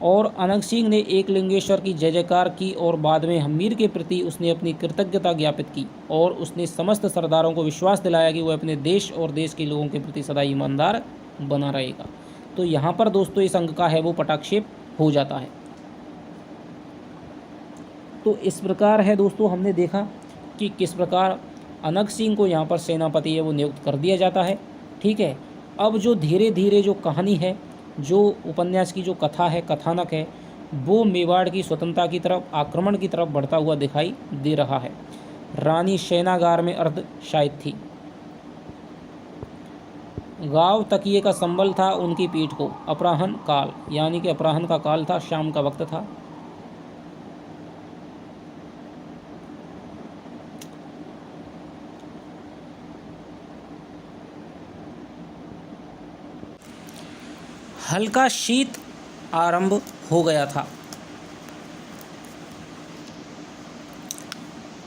और अनग सिंह ने एक लिंगेश्वर की जय जयकार की और बाद में हम्मीर के प्रति उसने अपनी कृतज्ञता ज्ञापित की और उसने समस्त सरदारों को विश्वास दिलाया कि वह अपने देश और देश के लोगों के प्रति सदा ईमानदार बना रहेगा। तो यहाँ पर दोस्तों इस अंग का है वो पटाक्षेप हो जाता है। तो इस प्रकार है दोस्तों, हमने देखा कि किस प्रकार अनग सिंह को यहाँ पर सेनापति है वो नियुक्त कर दिया जाता है। ठीक है, अब जो धीरे धीरे जो कहानी है, जो उपन्यास की जो कथा है, कथानक है, वो मेवाड़ की स्वतंत्रता की तरफ, आक्रमण की तरफ बढ़ता हुआ दिखाई दे रहा है। रानी शयनागार में अर्धशायित थी। गाँव तकिए का संबल था उनकी पीठ को। अपराह्न काल यानी कि अपराह्न का काल था, शाम का वक्त था। हल्का शीत आरंभ हो गया था।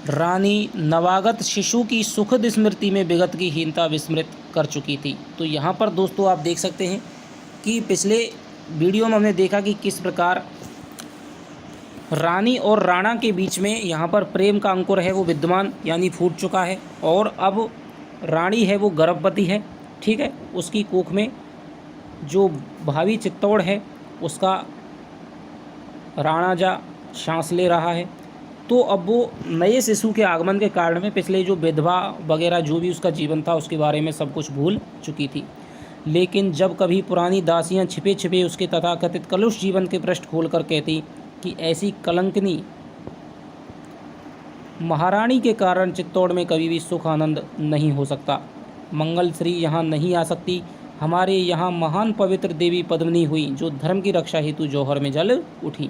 रानी नवागत शिशु की सुखद स्मृति में विगत की हीनता विस्मृत कर चुकी थी। तो यहाँ पर दोस्तों आप देख सकते हैं कि पिछले वीडियो में हमने देखा कि किस प्रकार रानी और राणा के बीच में यहाँ पर प्रेम का अंकुर है वो विद्यमान यानी फूट चुका है और अब रानी है वो गर्भवती है। ठीक है, उसकी कोख में जो भावी चित्तौड़ है उसका राणाजा सांस ले रहा है। तो अब वो नए शिशु के आगमन के कारण में पिछले जो विधवा वगैरह जो भी उसका जीवन था उसके बारे में सब कुछ भूल चुकी थी। लेकिन जब कभी पुरानी दासियां छिपे छिपे उसके तथाकथित कलुष जीवन के पृष्ठ खोल कर कहती कि ऐसी कलंकनी महारानी के कारण चित्तौड़ में कभी भी सुख आनंद नहीं हो सकता, मंगल श्री यहाँ नहीं आ सकती, हमारे यहाँ महान पवित्र देवी पद्मिनी हुई जो धर्म की रक्षा हेतु जौहर में जल उठी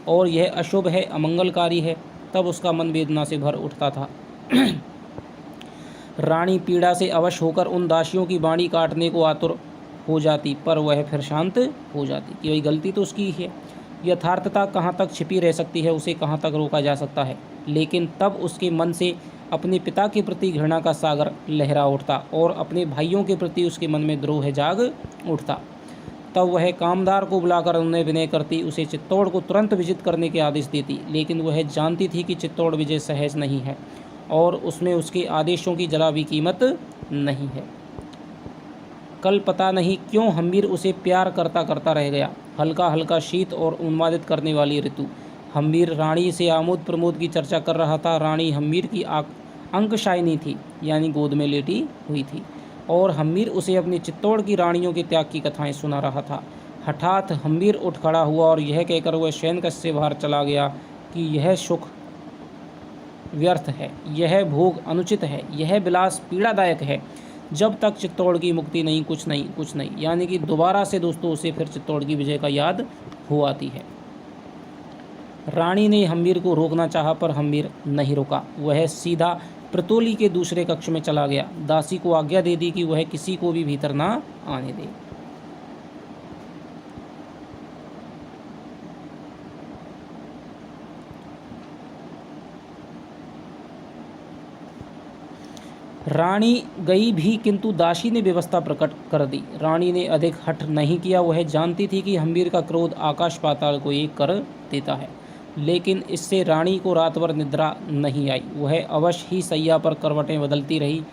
और यह अशुभ है, अमंगलकारी है, तब उसका मन वेदना से भर उठता था। रानी पीड़ा से अवश होकर उन दासियों की बाणी काटने को आतुर हो जाती, पर वह फिर शांत हो जाती कि भाई गलती तो उसकी ही है। यथार्थता कहाँ तक छिपी रह सकती है, उसे कहाँ तक रोका जा सकता है। लेकिन तब उसके मन से अपने पिता के प्रति घृणा का सागर लहरा उठता और अपने भाइयों के प्रति उसके मन में द्रोह जाग उठता। तब वह कामदार को बुलाकर उन्हें विनय करती, उसे चित्तौड़ को तुरंत विजित करने के आदेश देती। लेकिन वह जानती थी कि चित्तौड़ विजय सहज नहीं है और उसमें उसके आदेशों की जरा भी कीमत नहीं है। कल पता नहीं क्यों हम्मीर उसे प्यार करता करता रह गया। हल्का हल्का शीत और उन्मादित करने वाली ऋतु। हम्मीर रानी से आमोद प्रमोद की चर्चा कर रहा था। रानी हम्मीर की अंकशायनी थी, यानी गोद में लेटी हुई थी, और हम्मीर उसे अपनी चित्तौड़ की रानियों के त्याग की कथाएं सुना रहा था। हठात हम्मीर उठ खड़ा हुआ और यह कहकर वह शयनकक्ष से बाहर चला गया कि यह सुख व्यर्थ है, यह भोग अनुचित है, यह विलास पीड़ादायक है। जब तक चित्तौड़ की मुक्ति नहीं, कुछ नहीं, कुछ नहीं। यानी कि दोबारा से दोस्तों उसे फिर चित्तौड़ की विजय का याद हो आती है। रानी ने हम्मीर को रोकना चाहा पर हम्मीर नहीं रुका। वह सीधा प्रतोली के दूसरे कक्ष में चला गया। दासी को आज्ञा दे दी कि वह किसी को भी भीतर ना आने दे। रानी गई भी, किंतु दासी ने व्यवस्था प्रकट कर दी। रानी ने अधिक हठ नहीं किया। वह जानती थी कि हम्मीर का क्रोध आकाश पाताल को एक कर देता है, लेकिन इससे रानी को रात भर निद्रा नहीं आई। वह अवश्य ही सैया पर करवटें बदलती रही।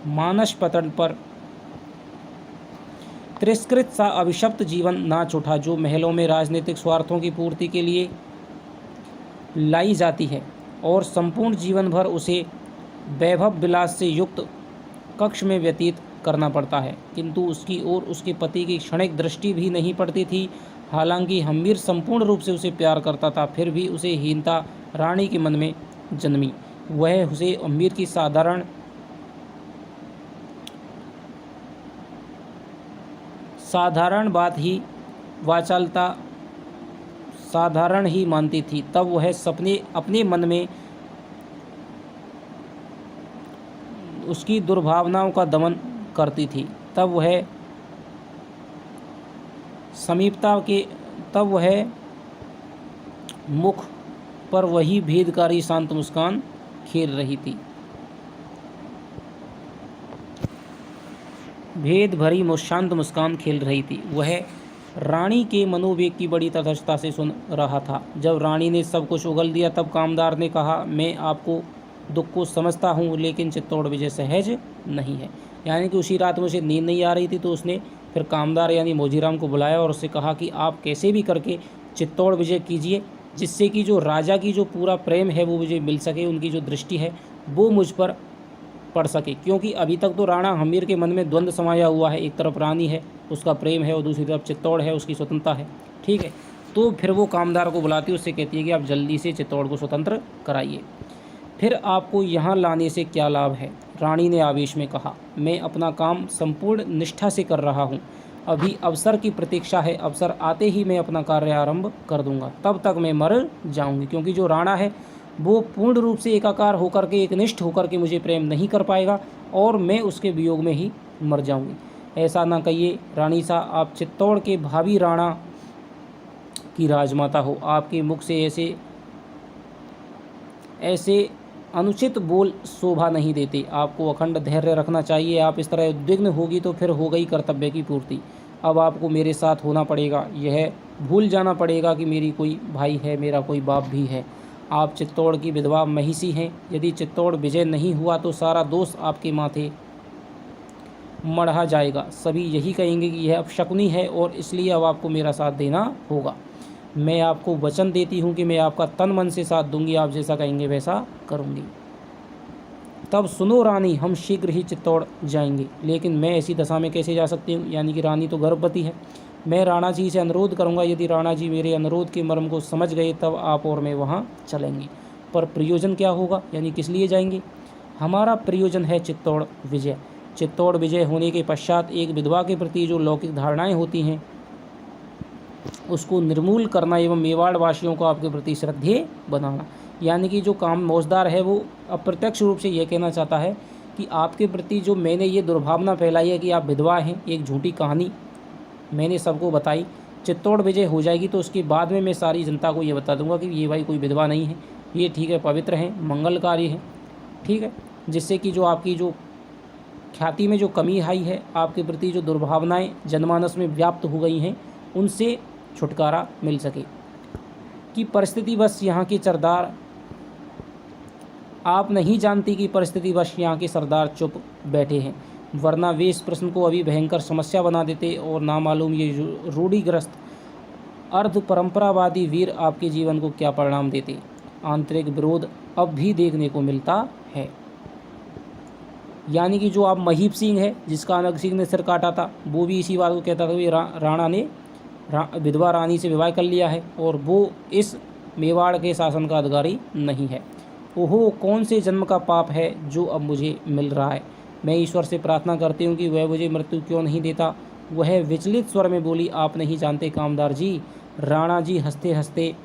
मानस पतन पर तिरस्कृत सा अभिशप्त जीवन नाच उठा, जो महलों में राजनीतिक स्वार्थों की पूर्ति के लिए लाई जाती है और संपूर्ण जीवन भर उसे वैभव विलास से युक्त कक्ष में व्यतीत करना पड़ता है। किंतु उसकी ओर उसके पति की क्षणिक दृष्टि भी नहीं पड़ती थी। हालांकि हम्मीर संपूर्ण रूप से उसे प्यार करता था, फिर भी उसे हीनता रानी के मन में जन्मी। वह उसे हम्मीर की साधारण बात ही वाचालता साधारण ही मानती थी। तब वह अपने मन में उसकी दुर्भावनाओं का दमन करती थी। तब वह मुख पर वही भेदकारी शांत मुस्कान खेल रही थी। भेद भरी शांत मुस्कान खेल रही थी। वह रानी के मनोवेग की बड़ी तटस्थता से सुन रहा था। जब रानी ने सब कुछ उगल दिया, तब कामदार ने कहा, मैं आपको दुख को समझता हूँ, लेकिन चित्तौड़ विजय सहज नहीं है। यानी कि उसी रात में उसे नींद नहीं आ रही थी, तो उसने फिर कामदार यानी मोजीराम को बुलाया और उससे कहा कि आप कैसे भी करके चित्तौड़ विजय कीजिए, जिससे कि जो राजा की जो पूरा प्रेम है वो मुझे मिल सके, उनकी जो दृष्टि है वो मुझ पर पड़ सके। क्योंकि अभी तक तो राणा हम्मीर के मन में द्वंद्व समाया हुआ है। एक तरफ रानी है, उसका प्रेम है, और दूसरी तरफ चित्तौड़ है, उसकी स्वतंत्रता है। ठीक है, तो फिर वो कामदार को बुलाती है, उससे कहती है कि आप जल्दी से चित्तौड़ को स्वतंत्र कराइए। फिर आपको यहाँ लाने से क्या लाभ है? रानी ने आवेश में कहा, मैं अपना काम संपूर्ण निष्ठा से कर रहा हूँ। अभी अवसर की प्रतीक्षा है, अवसर आते ही मैं अपना कार्य आरंभ कर दूंगा। तब तक मैं मर जाऊंगी, क्योंकि जो राणा है वो पूर्ण रूप से एकाकार होकर के, एकनिष्ठ होकर के मुझे प्रेम नहीं कर पाएगा और मैं उसके वियोग में ही मर जाऊंगी। ऐसा ना कहिए रानी सा, आप चित्तौड़ के भावी राणा की राजमाता हो। आपके मुख से ऐसे अनुचित बोल शोभा नहीं देते। आपको अखंड धैर्य रखना चाहिए। आप इस तरह उद्विग्न होगी तो फिर हो गई कर्तव्य की पूर्ति। अब आपको मेरे साथ होना पड़ेगा। यह भूल जाना पड़ेगा कि मेरी कोई भाई है, मेरा कोई बाप भी है। आप चित्तौड़ की विधवा महिषी हैं। यदि चित्तौड़ विजय नहीं हुआ तो सारा दोष आपके माथे मढ़ा जाएगा। सभी यही कहेंगे कि यह अपशकुनी है और इसलिए अब आपको मेरा साथ देना होगा। मैं आपको वचन देती हूँ कि मैं आपका तन मन से साथ दूंगी। आप जैसा कहेंगे वैसा करूँगी। तब सुनो रानी, हम शीघ्र ही चित्तौड़ जाएंगे। लेकिन मैं ऐसी दशा में कैसे जा सकती हूँ? यानी कि रानी तो गर्भवती है। मैं राणा जी से अनुरोध करूँगा। यदि राणा जी मेरे अनुरोध के मर्म को समझ गए तब आप और मैं वहाँ चलेंगे। पर प्रयोजन क्या होगा? यानी किस लिए जाएंगे? हमारा प्रयोजन है चित्तौड़ विजय। चित्तौड़ विजय होने के पश्चात एक विधवा के प्रति जो लौकिक धारणाएँ होती हैं उसको निर्मूल करना एवं मेवाड़ वासियों को आपके प्रति श्रद्धेय बनाना। यानी कि जो काम मौजदार है वो अप्रत्यक्ष रूप से ये कहना चाहता है कि आपके प्रति जो मैंने ये दुर्भावना फैलाई है कि आप विधवा हैं, एक झूठी कहानी मैंने सबको बताई, चित्तौड़ विजय हो जाएगी तो उसके बाद में मैं सारी जनता को ये बता दूंगा कि ये भाई कोई विधवा नहीं है, ये ठीक है पवित्र है, मंगलकारी है, ठीक है, जिससे कि जो आपकी जो ख्याति में जो कमी आई है, आपके प्रति जो दुर्भावनाएं जनमानस में व्याप्त हो गई हैं, उनसे छुटकारा मिल सके। कि परिस्थिति बस यहाँ के सरदार, आप नहीं जानती कि परिस्थिति बस यहाँ के सरदार चुप बैठे हैं, वरना वे इस प्रश्न को अभी भयंकर समस्या बना देते और नामालूम ये रूढ़िग्रस्त अर्ध परंपरावादी वीर आपके जीवन को क्या परिणाम देते। आंतरिक विरोध अब भी देखने को मिलता है। यानी कि जो आप महीप सिंह है, जिसका अनग सिंह ने सिर काटा था, वो भी इसी बात को कहता था कि राणा ने विधवा रानी से विवाह कर लिया है और वो इस मेवाड़ के शासन का अधिकारी नहीं है। ओहो, कौन से जन्म का पाप है जो अब मुझे मिल रहा है। मैं ईश्वर से प्रार्थना करती हूँ कि वह मुझे मृत्यु क्यों नहीं देता। वह विचलित स्वर में बोली, आप नहीं जानते कामदार जी। राणा जी हंसते हंसते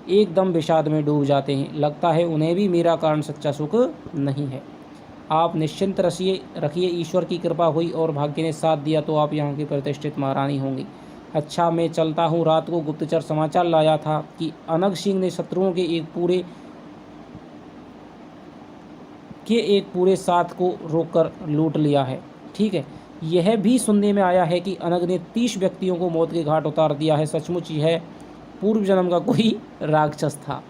एकदम विषाद में डूब जाते हैं। लगता है उन्हें भी मेरा कारण सच्चा सुख नहीं है। आप निश्चिंत रखिए, ईश्वर की कृपा हुई और भाग्य ने साथ दिया तो आप यहाँ की प्रतिष्ठित महारानी होंगी। अच्छा, मैं चलता हूँ। रात को गुप्तचर समाचार लाया था कि अनग सिंह ने शत्रुओं के एक पूरे साथ को रोककर लूट लिया है। ठीक है, यह भी सुनने में आया है कि अनग ने 30 व्यक्तियों को मौत के घाट उतार दिया है। सचमुच यह पूर्व जन्म का कोई राक्षस था।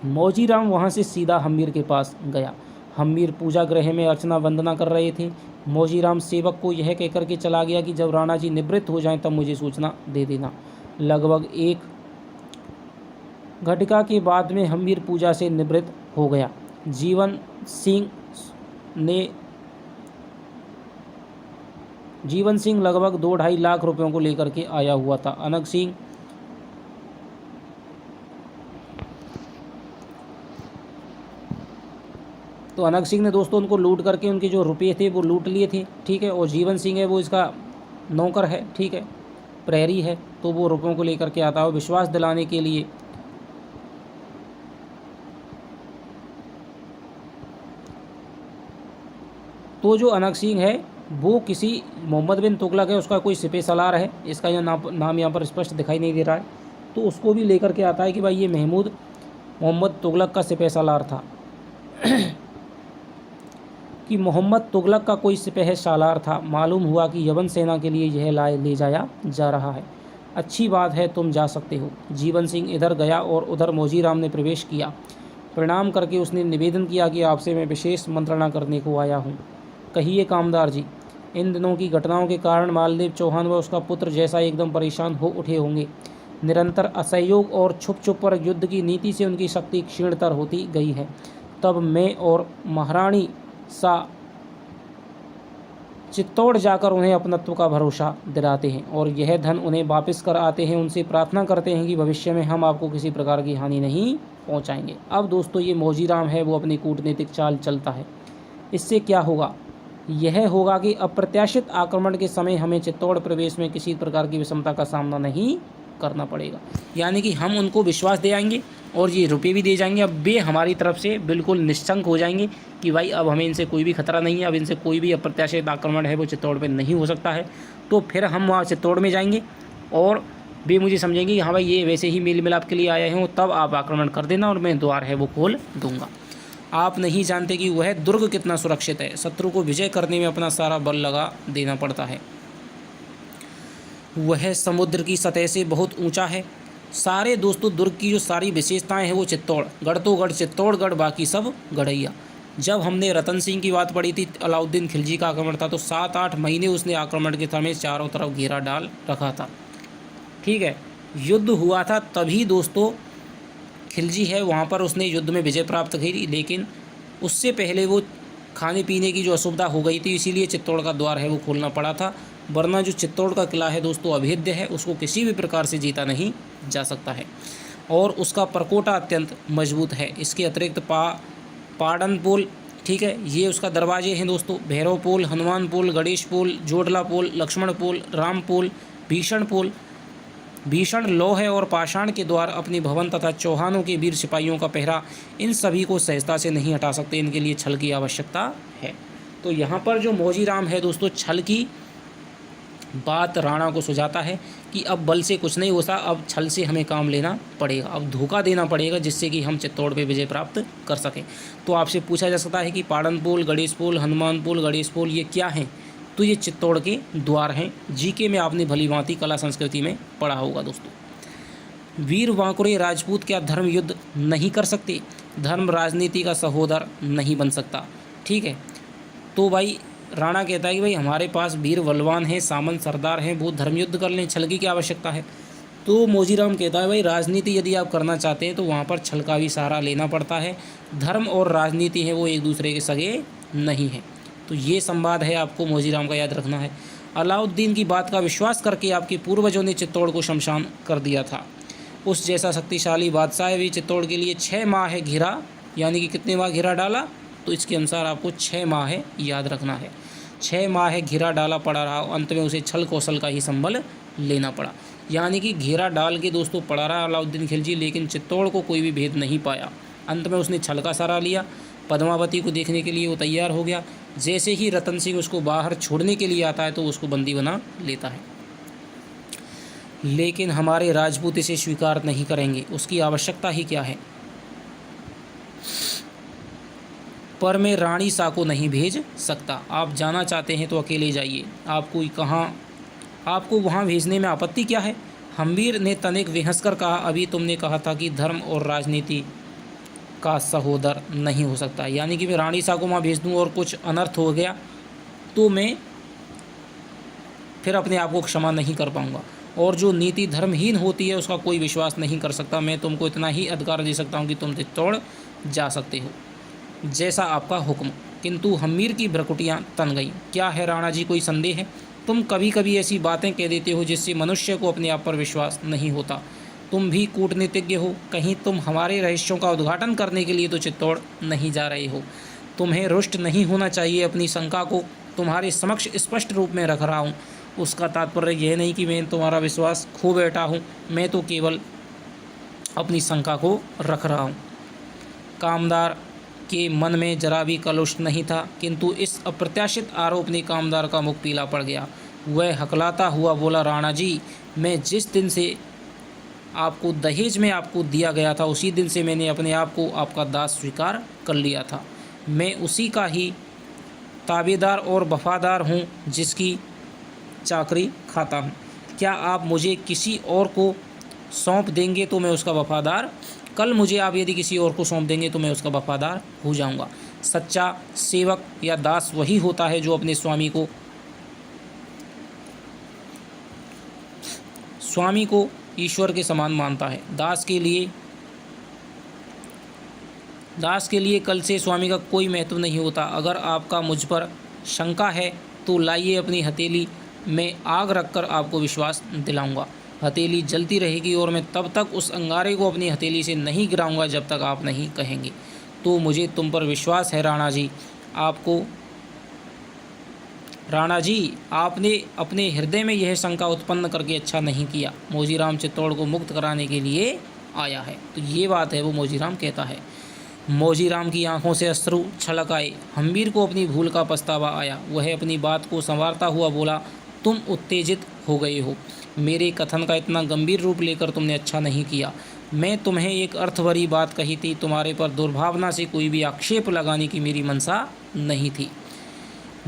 मौजीराम वहाँ से सीधा हम्मीर के पास गया। हम्मीर पूजा गृह में अर्चना वंदना कर रहे थे। मौजीराम सेवक को यह कहकर के चला गया कि जब राणा जी निवृत्त हो जाएं तब मुझे सूचना दे देना। लगभग 1 घटिका के बाद में हम्मीर पूजा से निवृत्त हो गया। जीवन सिंह लगभग 2-2.5 लाख रुपयों को लेकर के आया हुआ था। अनग सिंह ने दोस्तों उनको लूट करके उनके जो रुपये थे वो लूट लिए थे। ठीक है, और जीवन सिंह है वो इसका नौकर है, ठीक है, प्रहरी है, तो वो रुपयों को लेकर के आता है विश्वास दिलाने के लिए। तो जो अनग सिंह है वो किसी मोहम्मद बिन तुगलक है, उसका कोई सिपह सलार है, इसका यह नाम यहाँ पर स्पष्ट दिखाई नहीं दे रहा है। तो उसको भी लेकर के आता है कि भाई ये मोहम्मद तुगलक का सिपह सलार था कि मोहम्मद तुगलक का कोई सिपह सालार था। मालूम हुआ कि यवन सेना के लिए यह ले जाया जा रहा है। अच्छी बात है, तुम जा सकते हो। जीवन सिंह इधर गया और उधर मौजीराम ने प्रवेश किया। प्रणाम करके उसने निवेदन किया कि आपसे मैं विशेष मंत्रणा करने को आया हूँ। कहिए कामदार जी। इन दिनों की घटनाओं के कारण मालदेव चौहान व उसका पुत्र जैसा एकदम परेशान हो उठे होंगे। निरंतर असहयोग और छुप पर युद्ध की नीति से उनकी शक्ति क्षीणतर होती गई है। तब मैं और महारानी सा चित्तौड़ जाकर उन्हें अपनत्व का भरोसा दिलाते हैं और यह धन उन्हें वापस कर आते हैं। उनसे प्रार्थना करते हैं कि भविष्य में हम आपको किसी प्रकार की हानि नहीं पहुंचाएंगे। अब दोस्तों ये मौजीराम है वो अपनी कूटनीतिक चाल चलता है। इससे क्या होगा? यह होगा कि अप्रत्याशित आक्रमण के समय हमें चित्तौड़ प्रवेश में किसी प्रकार की विषमता का सामना नहीं करना पड़ेगा। यानी कि हम उनको विश्वास दे आएंगे और ये रुपये भी दे जाएंगे। अब वे हमारी तरफ से बिल्कुल निश्चंक हो जाएंगे कि भाई अब हमें इनसे कोई भी खतरा नहीं है, अब इनसे कोई भी अप्रत्याशित आक्रमण है वो चित्तौड़ पे नहीं हो सकता है। तो फिर हम वहाँ चित्तौड़ में जाएंगे और वे मुझे समझेंगे कि हाँ भाई ये वैसे ही मेल मिलाप के लिए आए हैं, तब आप आक्रमण कर देना और मैं द्वार है वो खोल दूंगा। आप नहीं जानते कि वह दुर्ग कितना सुरक्षित है। शत्रु को विजय करने में अपना सारा बल लगा देना पड़ता है। वह समुद्र की सतह से बहुत ऊंचा है। सारे दोस्तों दुर्ग की जो सारी विशेषताएं हैं वो चित्तौड़ तो गढ़ चित्तौड़गढ़, बाकी सब गढ़ैया। जब हमने रतन सिंह की बात पढ़ी थी, अलाउद्दीन खिलजी का आक्रमण था, तो 7-8 महीने उसने आक्रमण के समय चारों तरफ घेरा डाल रखा था। ठीक है, युद्ध हुआ था तभी दोस्तों खिलजी है वहाँ पर उसने युद्ध में विजय प्राप्त की, लेकिन उससे पहले वो खाने पीने की जो असुविधा हो गई थी, इसीलिए चित्तौड़ का द्वार है वो खोलना पड़ा था। वरना जो चित्तौड़ का किला है दोस्तों अभेद्य है, उसको किसी भी प्रकार से जीता नहीं जा सकता है और उसका परकोटा अत्यंत मजबूत है। इसके अतिरिक्त पाड़न पोल, ठीक है, ये उसका दरवाजे हैं दोस्तों। भैरव पोल, हनुमान पोल, गणेश पोल, जोडला पोल, लक्ष्मण पोल, राम पोल, भीषण पोल, भीषण लौह और पाषाण के द्वार, अपनी भवन तथा चौहानों के वीर सिपाहियों का पहरा, इन सभी को सहजता से नहीं हटा सकते। इनके लिए छल की आवश्यकता है। तो यहाँ पर जो मौजीराम है दोस्तों छल की बात राणा को सुझाता है कि अब बल से कुछ नहीं होता, अब छल से हमें काम लेना पड़ेगा, अब धोखा देना पड़ेगा जिससे कि हम चित्तौड़ पे विजय प्राप्त कर सकें। तो आपसे पूछा जा सकता है कि पाड़नपोल, गणेशपोल, हनुमानपोल, गणेशपोल ये क्या हैं? तो ये चित्तौड़ के द्वार हैं। जीके में आपने भली भांति कला संस्कृति में पढ़ा होगा दोस्तों। वीर वांकुरे राजपूत क्या धर्म युद्ध नहीं कर सकते? धर्म राजनीति का सहोदर नहीं बन सकता। ठीक है, तो भाई राणा कहता है कि भाई हमारे पास वीर बलवान हैं, सामंत सरदार हैं, वो धर्म युद्ध कर लें, छल की क्या आवश्यकता है? तो मोजीराम कहता है भाई राजनीति यदि आप करना चाहते हैं तो वहाँ पर छल का भी सहारा लेना पड़ता है। धर्म और राजनीति है वो एक दूसरे के सगे नहीं हैं। तो ये संवाद है, आपको मोजीराम का याद रखना है। अलाउद्दीन की बात का विश्वास करके आपके पूर्वजों ने चित्तौड़ को शमशान कर दिया था। उस जैसा शक्तिशाली बादशाह भी चित्तौड़ के लिए 6 माह है घिरा, यानी कि कितने माह घिरा डाला? तो इसके अनुसार आपको 6 माह है याद रखना है। 6 माह है घिरा डाला पड़ा रहा, अंत में उसे छल कौशल का ही संबल लेना पड़ा। यानी कि घेरा डाल के दोस्तों पड़ा रहा अलाउद्दीन खिलजी, लेकिन चित्तौड़ को कोई भी भेद नहीं पाया। अंत में उसने छल का सहारा लिया। पद्मावती को देखने के लिए वो तैयार हो गया। जैसे ही रतन सिंह उसको बाहर छोड़ने के लिए आता है तो उसको बंदी बना लेता है। लेकिन हमारे राजपूत इसे स्वीकार नहीं करेंगे, उसकी आवश्यकता ही क्या है? पर मैं रानी सा को नहीं भेज सकता। आप जाना चाहते हैं तो अकेले जाइए, आपको वहाँ भेजने में आपत्ति क्या है? हम्बीर ने तनिक विहंस कर कहा, अभी तुमने कहा था कि धर्म और राजनीति का सहोदर नहीं हो सकता। यानी कि मैं रानी सा को वहाँ भेज दूँ और कुछ अनर्थ हो गया तो मैं फिर अपने आप को क्षमा नहीं कर पाऊँगा। और जो नीति धर्महीन होती है उसका कोई विश्वास नहीं कर सकता। मैं तुमको इतना ही अधिकार दे सकता हूँ कि तुम चित्तौड़ जा सकते हो, जैसा आपका हुक्म। किंतु हम्मीर की भ्रकुटियाँ तन गईं। क्या है राणा जी, कोई संदेह है? तुम कभी कभी ऐसी बातें कह देते हो जिससे मनुष्य को अपने आप पर विश्वास नहीं होता। तुम भी कूटनीतिज्ञ हो, कहीं तुम हमारे रहस्यों का उद्घाटन करने के लिए तो चित्तौड़ नहीं जा रहे हो। तुम्हें रुष्ट नहीं होना चाहिए। अपनी शंका को तुम्हारे समक्ष स्पष्ट रूप में रख रहा हूँ। उसका तात्पर्य यह नहीं कि मैं तुम्हारा विश्वास खो बैठा हूँ, मैं तो केवल अपनी शंका को रख रहा हूँ। कामदार के मन में जरा भी कलुष नहीं था, किंतु इस अप्रत्याशित आरोप ने कामदार का मुख पीला पड़ गया। वह हकलाता हुआ बोला, राणा जी, मैं जिस दिन से आपको दहेज में आपको दिया गया था उसी दिन से मैंने अपने आप को आपका दास स्वीकार कर लिया था। मैं उसी का ही ताबेदार और वफादार हूँ जिसकी चाकरी खाता हूँ। क्या आप मुझे किसी और को सौंप देंगे तो मैं उसका वफादार, कल मुझे आप यदि किसी और को सौंप देंगे तो मैं उसका वफादार हो जाऊंगा। सच्चा सेवक या दास वही होता है जो अपने स्वामी को ईश्वर के समान मानता है। दास के लिए कल से स्वामी का कोई महत्व नहीं होता। अगर आपका मुझ पर शंका है तो लाइए अपनी हथेली में आग रखकर आपको विश्वास दिलाऊंगा। हथेली जलती रहेगी और मैं तब तक उस अंगारे को अपनी हथेली से नहीं गिराऊंगा जब तक आप नहीं कहेंगे। तो मुझे तुम पर विश्वास है राणा जी, आपने अपने हृदय में यह शंका उत्पन्न करके अच्छा नहीं किया। मोजीराम चित्तौड़ को मुक्त कराने के लिए आया है। तो ये बात है वो मोजीराम कहता है। मोजीराम की आंखों से अश्रु छलक आए। हम्बीर को अपनी भूल का पछतावा आया। वह अपनी बात को संवारता हुआ बोला, तुम उत्तेजित हो गए हो। मेरे कथन का इतना गंभीर रूप लेकर तुमने अच्छा नहीं किया। मैं तुम्हें एक अर्थभरी बात कही थी। तुम्हारे पर दुर्भावना से कोई भी आक्षेप लगाने की मेरी मनसा नहीं थी।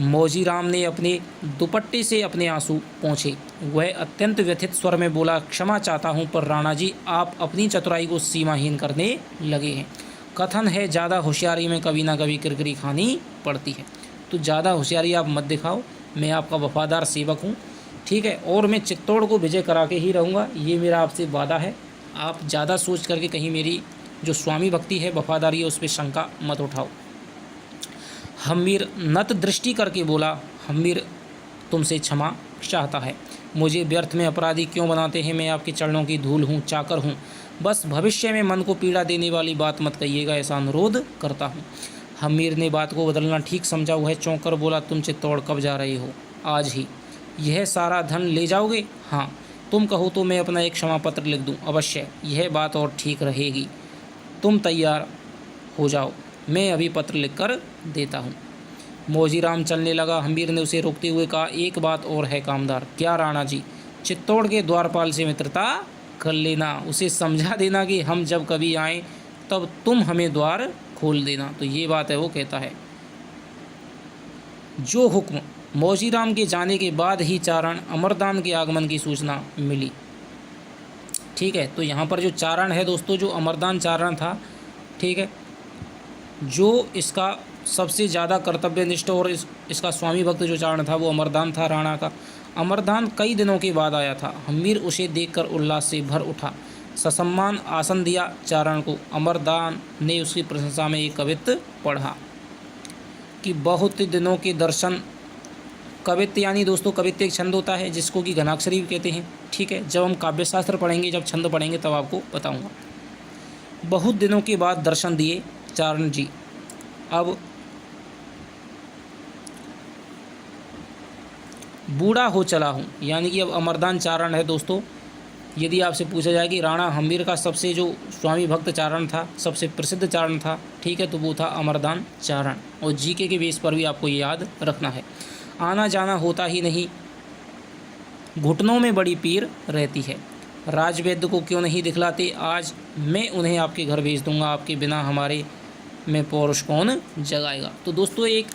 मोजीराम ने अपने दुपट्टे से अपने आंसू पोंछे। वह अत्यंत व्यथित स्वर में बोला, क्षमा चाहता हूँ, पर राणा जी आप अपनी चतुराई को सीमाहीन करने लगे हैं। कथन है, ज़्यादा होशियारी में कभी ना कभी किरकिरी खानी पड़ती है। तो ज़्यादा होशियारी आप मत दिखाओ। मैं आपका वफादार सेवक हूँ, ठीक है, और मैं चित्तौड़ को विजय करा के ही रहूँगा। ये मेरा आपसे वादा है। आप ज़्यादा सोच करके कहीं मेरी जो स्वामी भक्ति है, वफादारी है, उस पर शंका मत उठाओ। हम्मीर नत दृष्टि करके बोला, हम्मीर तुमसे क्षमा चाहता है। मुझे व्यर्थ में अपराधी क्यों बनाते हैं? मैं आपके चरणों की धूल हूँ, चाकर हूँ। बस भविष्य में मन को पीड़ा देने वाली बात मत कहिएगा, ऐसा अनुरोध करता हूँ। हम्मीर ने बात को बदलना ठीक समझा। वह चौंक कर बोला, तुम चित्तौड़ कब जा रहे हो? आज ही। यह सारा धन ले जाओगे? हाँ। तुम कहो तो मैं अपना एक क्षमा पत्र लिख दूँ। अवश्य, यह बात और ठीक रहेगी। तुम तैयार हो जाओ, मैं अभी पत्र लिखकर देता हूँ। मौजीराम चलने लगा। हम्मीर ने उसे रोकते हुए कहा, एक बात और है कामदार। क्या राणा जी? चित्तौड़ के द्वारपाल से मित्रता कर लेना, उसे समझा देना कि हम जब कभी आएँ तब तुम हमें द्वार खोल देना। तो ये बात है, वो कहता है। जो हुक्म मौजीराम के जाने के बाद ही चारण अमरदान के आगमन की सूचना मिली। ठीक है, तो यहाँ पर जो चारण है दोस्तों, जो अमरदान चारण था, ठीक है, जो इसका सबसे ज़्यादा कर्तव्यनिष्ठ और इसका स्वामी भक्त जो चारण था वो अमरदान था, राणा का। अमरदान कई दिनों के बाद आया था। हम्मीर उसे देखकर उल्लास से भर उठा, ससम्मान आसन दिया चारण को। अमरदान ने उसकी प्रशंसा में एक कवित्त पढ़ा कि बहुत दिनों के दर्शन। कवित्त यानी दोस्तों, कवित्त एक छंद होता है जिसको कि घनाक्षरी भी कहते हैं। ठीक है, जब हम काव्यशास्त्र पढ़ेंगे, जब छंद पढ़ेंगे तब आपको बताऊंगा। बहुत दिनों के बाद दर्शन दिए चारण जी। अब बूढ़ा हो चला हूँ, यानी कि अब अमरदान चारण है दोस्तों। यदि आपसे पूछा जाए कि राणा हम्मीर का सबसे जो स्वामी भक्त चारण था, सबसे प्रसिद्ध चारण था, ठीक है, तो वो था अमरदान चारण। और जीके के बेस पर भी आपको ये याद रखना है। आना जाना होता ही नहीं, घुटनों में बड़ी पीर रहती है। राजवैद्य को क्यों नहीं दिखलाते? आज मैं उन्हें आपके घर भेज दूंगा, आपके बिना हमारे में पौरुष कौन जगाएगा। तो दोस्तों, एक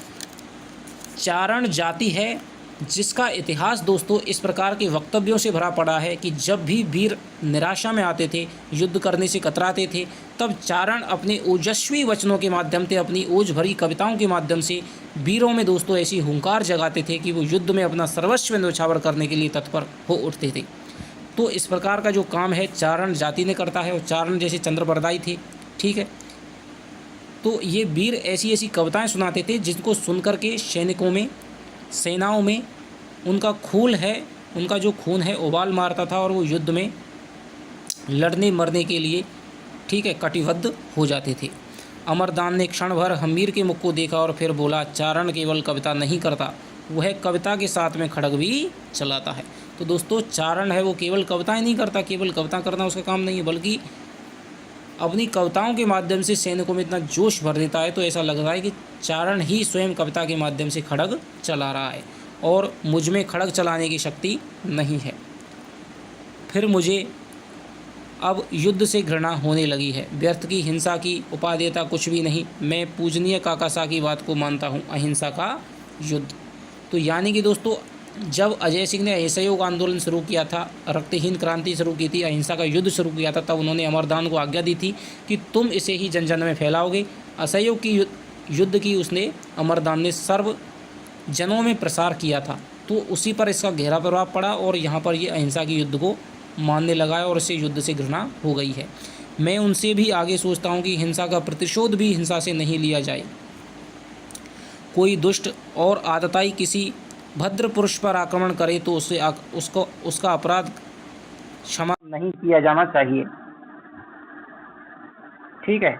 चारण जाति है जिसका इतिहास दोस्तों इस प्रकार के वक्तव्यों से भरा पड़ा है कि जब भी वीर निराशा में आते थे, युद्ध करने से कतराते थे, तब चारण अपने ओजस्वी वचनों के माध्यम से, अपनी ओज भरी कविताओं के माध्यम से वीरों में दोस्तों ऐसी हुंकार जगाते थे कि वो युद्ध में अपना सर्वस्व न्यौछावर करने के लिए तत्पर हो उठते थे। तो इस प्रकार का जो काम है चारण जाति ने करता है। और चारण जैसे चंद्रबरदाई थे, ठीक है, तो ये वीर ऐसी ऐसी कविताएं सुनाते थे जिनको सुनकर के सैनिकों में, सेनाओं में उनका उनका जो खून है उबाल मारता था और वो युद्ध में लड़ने मरने के लिए, ठीक है, कटिबद्ध हो जाते थे। अमरदान ने क्षण भर हम्मीर के मुख को देखा और फिर बोला, चारण केवल कविता नहीं करता, वह कविता के साथ में खड़ग भी चलाता है। तो दोस्तों, चारण है वो केवल कविताएं नहीं करता, केवल कविता करना उसका काम नहीं है, बल्कि अपनी कविताओं के माध्यम से सैनिकों में इतना जोश भर देता है। तो ऐसा लग रहा है कि चारण ही स्वयं कविता के माध्यम से खड़ग चला रहा है और मुझ में खड़ग चलाने की शक्ति नहीं है। फिर मुझे अब युद्ध से घृणा होने लगी है। व्यर्थ की हिंसा की उपादेयता कुछ भी नहीं। मैं पूजनीय काकासा की बात को मानता हूँ, अहिंसा का युद्ध। तो यानी कि दोस्तों, जब अजय सिंह ने असहयोग आंदोलन शुरू किया था, रक्तहीन क्रांति शुरू की थी, अहिंसा का युद्ध शुरू किया था, तब उन्होंने अमरदान को आज्ञा दी थी कि तुम इसे ही जन जन में फैलाओगे। असहयोग की युद्ध की उसने अमरदान ने सर्व जनों में प्रसार किया था। तो उसी पर इसका गहरा प्रभाव पड़ा और यहाँ पर ये अहिंसा के युद्ध को मानने लगा है और इसे युद्ध से घृणा हो गई है। मैं उनसे भी आगे सोचता हूँ कि हिंसा का प्रतिशोध भी हिंसा से नहीं लिया जाए। कोई दुष्ट और आतताई किसी भद्र पुरुष पर आक्रमण करे तो उसका अपराध क्षमा नहीं किया जाना चाहिए। ठीक है,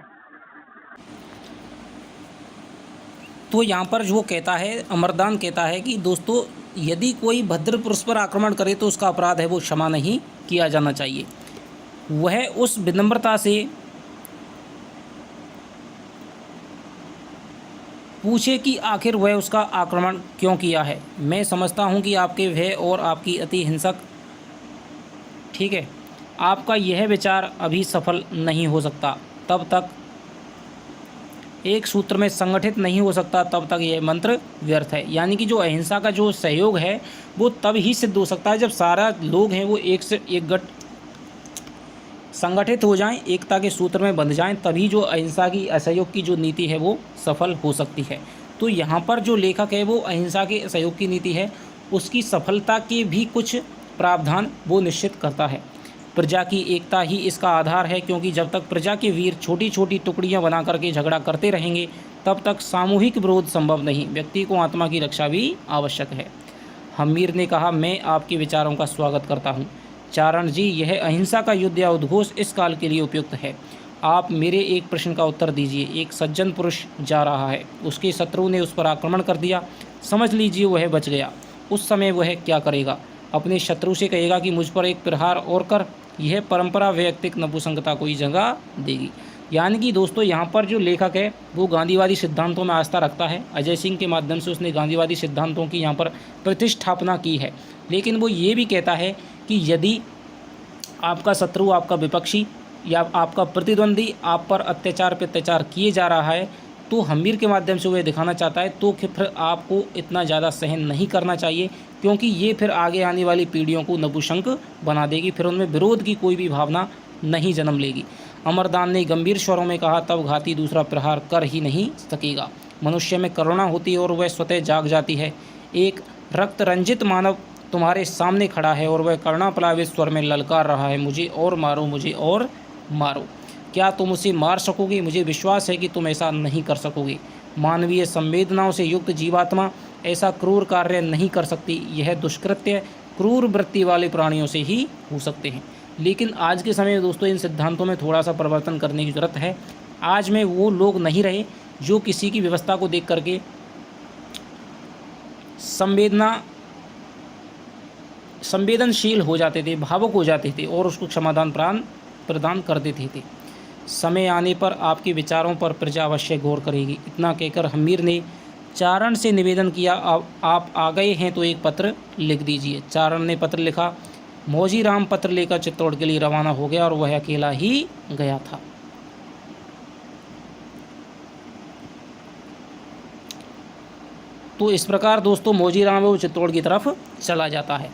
तो यहाँ पर जो कहता है, अमरदान कहता है कि दोस्तों, यदि कोई भद्र पुरुष पर आक्रमण करे तो उसका अपराध है वो क्षमा नहीं किया जाना चाहिए। वह उस विनम्रता से पूछे कि आखिर वह उसका आक्रमण क्यों किया है। मैं समझता हूं कि आपके भय और आपकी अति हिंसक, ठीक है, आपका यह विचार अभी सफल नहीं हो सकता, तब तक एक सूत्र में संगठित नहीं हो सकता, तब तक यह मंत्र व्यर्थ है। यानी कि जो अहिंसा का जो सहयोग है वो तब ही सिद्ध हो सकता है जब सारा लोग हैं वो एक से एक गठ संगठित हो जाएं, एकता के सूत्र में बंध जाएं, तभी जो अहिंसा की, असहयोग की जो नीति है वो सफल हो सकती है। तो यहाँ पर जो लेखक है वो अहिंसा के असहयोग की नीति है, उसकी सफलता के भी कुछ प्रावधान वो निश्चित करता है। प्रजा की एकता ही इसका आधार है, क्योंकि जब तक प्रजा के वीर छोटी छोटी टुकड़ियाँ बना करके झगड़ा करते रहेंगे तब तक सामूहिक विरोध संभव नहीं। व्यक्ति को आत्मा की रक्षा भी आवश्यक है। हम्मीर ने कहा, मैं आपके विचारों का स्वागत करता हूँ चारण जी, यह अहिंसा का युद्ध या उद्घोष इस काल के लिए उपयुक्त है। आप मेरे एक प्रश्न का उत्तर दीजिए। एक सज्जन पुरुष जा रहा है, उसके शत्रु ने उस पर आक्रमण कर दिया, समझ लीजिए वह बच गया। उस समय वह क्या करेगा? अपने शत्रु से कहेगा कि मुझ पर एक प्रहार और कर। यह परंपरा वैयक्तिक नपुंसकता को ही जगह देगी। यानी कि दोस्तों यहाँ पर जो लेखक है वो गांधीवादी सिद्धांतों में आस्था रखता है। अजय सिंह के माध्यम से उसने गांधीवादी सिद्धांतों की यहाँ पर प्रतिष्ठापना की है। लेकिन वो ये भी कहता है कि यदि आपका शत्रु, आपका विपक्षी या आपका प्रतिद्वंदी आप पर अत्याचार पे अत्याचार किए जा रहा है, तो हम्मीर के माध्यम से वो दिखाना चाहता है तो फिर आपको इतना ज़्यादा सहन नहीं करना चाहिए, क्योंकि ये फिर आगे आने वाली पीढ़ियों को नपुंसक बना देगी, फिर उनमें विरोध की कोई भी भावना नहीं जन्म लेगी। अमरदान ने गंभीर स्वरों में कहा, तब घाती दूसरा प्रहार कर ही नहीं सकेगा। मनुष्य में करुणा होती है और वह स्वतः जाग जाती है। एक रक्त रंजित मानव तुम्हारे सामने खड़ा है और वह करुणा प्लावित स्वर में ललकार रहा है, मुझे और मारो, मुझे और मारो। क्या तुम उसे मार सकोगे? मुझे विश्वास है कि तुम ऐसा नहीं कर सकोगे। मानवीय संवेदनाओं से युक्त जीवात्मा ऐसा क्रूर कार्य नहीं कर सकती। यह दुष्कृत्य क्रूर वृत्ति वाले प्राणियों से ही हो सकते हैं। लेकिन आज के समय में दोस्तों इन सिद्धांतों में थोड़ा सा परिवर्तन करने की ज़रूरत है। आज में वो लोग नहीं रहे जो किसी की व्यवस्था को देख करके संवेदनशील हो जाते थे, भावुक हो जाते थे और उसको क्षमादान प्रदान कर देते थे। समय आने पर आपके विचारों पर प्रजा अवश्य गौर करेगी। इतना कहकर हम्मीर ने चारण से निवेदन किया, आप आ गए हैं तो एक पत्र लिख दीजिए। चारण ने पत्र लिखा। मौजीराम पत्र लेकर चित्तौड़ के लिए रवाना हो गया और वह अकेला ही गया था। तो इस प्रकार दोस्तों मौजीराम वो चित्तौड़ की तरफ चला जाता है।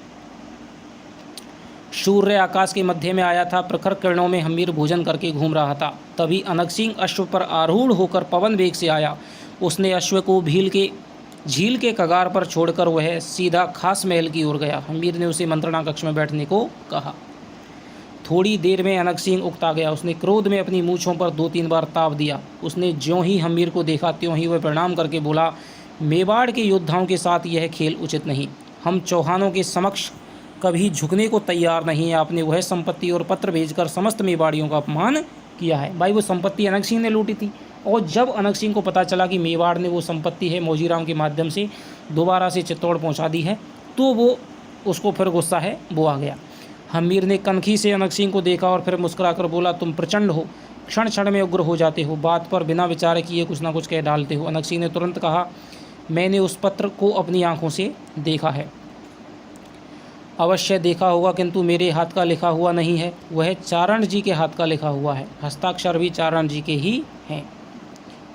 सूर्य आकाश के मध्य में आया था। प्रखर किरणों में हम्मीर भोजन करके घूम रहा था। तभी अनक सिंह अश्व पर आरूढ़ होकर पवन वेग से आया। उसने अश्व को झील के कगार पर छोड़कर वह सीधा खास महल की ओर गया। हम्मीर ने उसे मंत्रणा कक्ष में बैठने को कहा। थोड़ी देर में अनक सिंह उकता गया। उसने क्रोध में अपनी मूँछों पर 2-3 बार ताव दिया। उसने ज्यों ही हम्मीर को देखा त्यों ही वह प्रणाम करके बोला, मेवाड़ के योद्धाओं के साथ यह खेल उचित नहीं। हम चौहानों के समक्ष कभी झुकने को तैयार नहीं है। आपने वह संपत्ति और पत्र भेजकर समस्त मेवाड़ियों का अपमान किया है। भाई वो संपत्ति अनक सिंह ने लूटी थी और जब अनक सिंह को पता चला कि मेवाड़ ने वो संपत्ति है मौजीराम के माध्यम से दोबारा से चित्तौड़ पहुंचा दी है, तो वो उसको फिर गुस्सा है वो आ गया। हम्मीर ने कनखी से अनक सिंह को देखा और फिर मुस्कुराकर बोला, तुम प्रचंड हो, क्षण क्षण में उग्र हो जाते हो, बात पर बिना विचार किए कुछ ना कुछ कह डालते हो। अनक सिंह ने तुरंत कहा, मैंने उस पत्र को अपनी आंखों से देखा है। अवश्य देखा होगा, किंतु मेरे हाथ का लिखा हुआ नहीं है, वह चारण जी के हाथ का लिखा हुआ है। हस्ताक्षर भी चारण जी के ही हैं।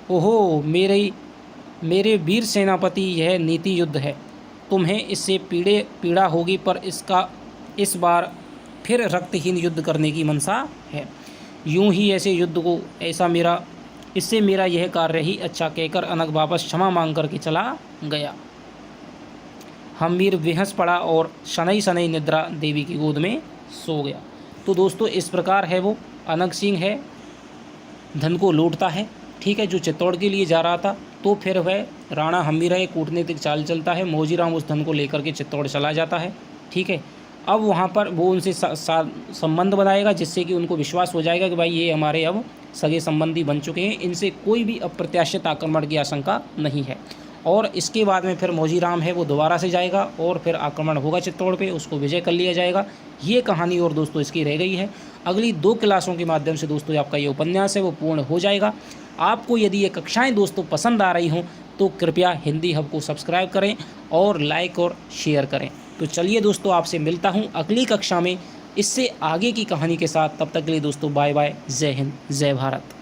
ओहो मेरे वीर सेनापति, यह नीति युद्ध है। तुम्हें इससे पीड़ा होगी, पर इस बार फिर रक्तहीन युद्ध करने की मनसा है। यूं ही ऐसे युद्ध को इससे मेरा यह कार्य ही अच्छा कहकर अनक वापस क्षमा मांग करके चला गया। हम्मीर बेहस पड़ा और शनई शनई निद्रा देवी की गोद में सो गया। तो दोस्तों इस प्रकार है वो अनक सिंह है धन को लूटता है, ठीक है, जो चित्तौड़ के लिए जा रहा था। तो फिर वह राणा हम्मीर है कूटनीतिक चाल चलता है। मौजीराम उस धन को लेकर के चित्तौड़ चला जाता है, ठीक है। अब वहाँ पर वो उनसे संबंध बनाएगा जिससे कि उनको विश्वास हो जाएगा कि भाई ये हमारे अब सगे संबंधी बन चुके हैं, इनसे कोई भी अप्रत्याशित आक्रमण की आशंका नहीं है। और इसके बाद में फिर मौजीराम है वो दोबारा से जाएगा और फिर आक्रमण होगा चित्तौड़ पे, उसको विजय कर लिया जाएगा। ये कहानी और दोस्तों इसकी रह गई है। अगली 2 क्लासों के माध्यम से दोस्तों आपका ये उपन्यास है वो पूर्ण हो जाएगा। आपको यदि ये कक्षाएं दोस्तों पसंद आ रही हों तो कृपया हिंदी हब को सब्सक्राइब करें और लाइक और शेयर करें। तो चलिए दोस्तों आपसे मिलता हूँ अगली कक्षा में इससे आगे की कहानी के साथ। तब तक के लिए दोस्तों बाय बाय, जय हिंद, जय भारत।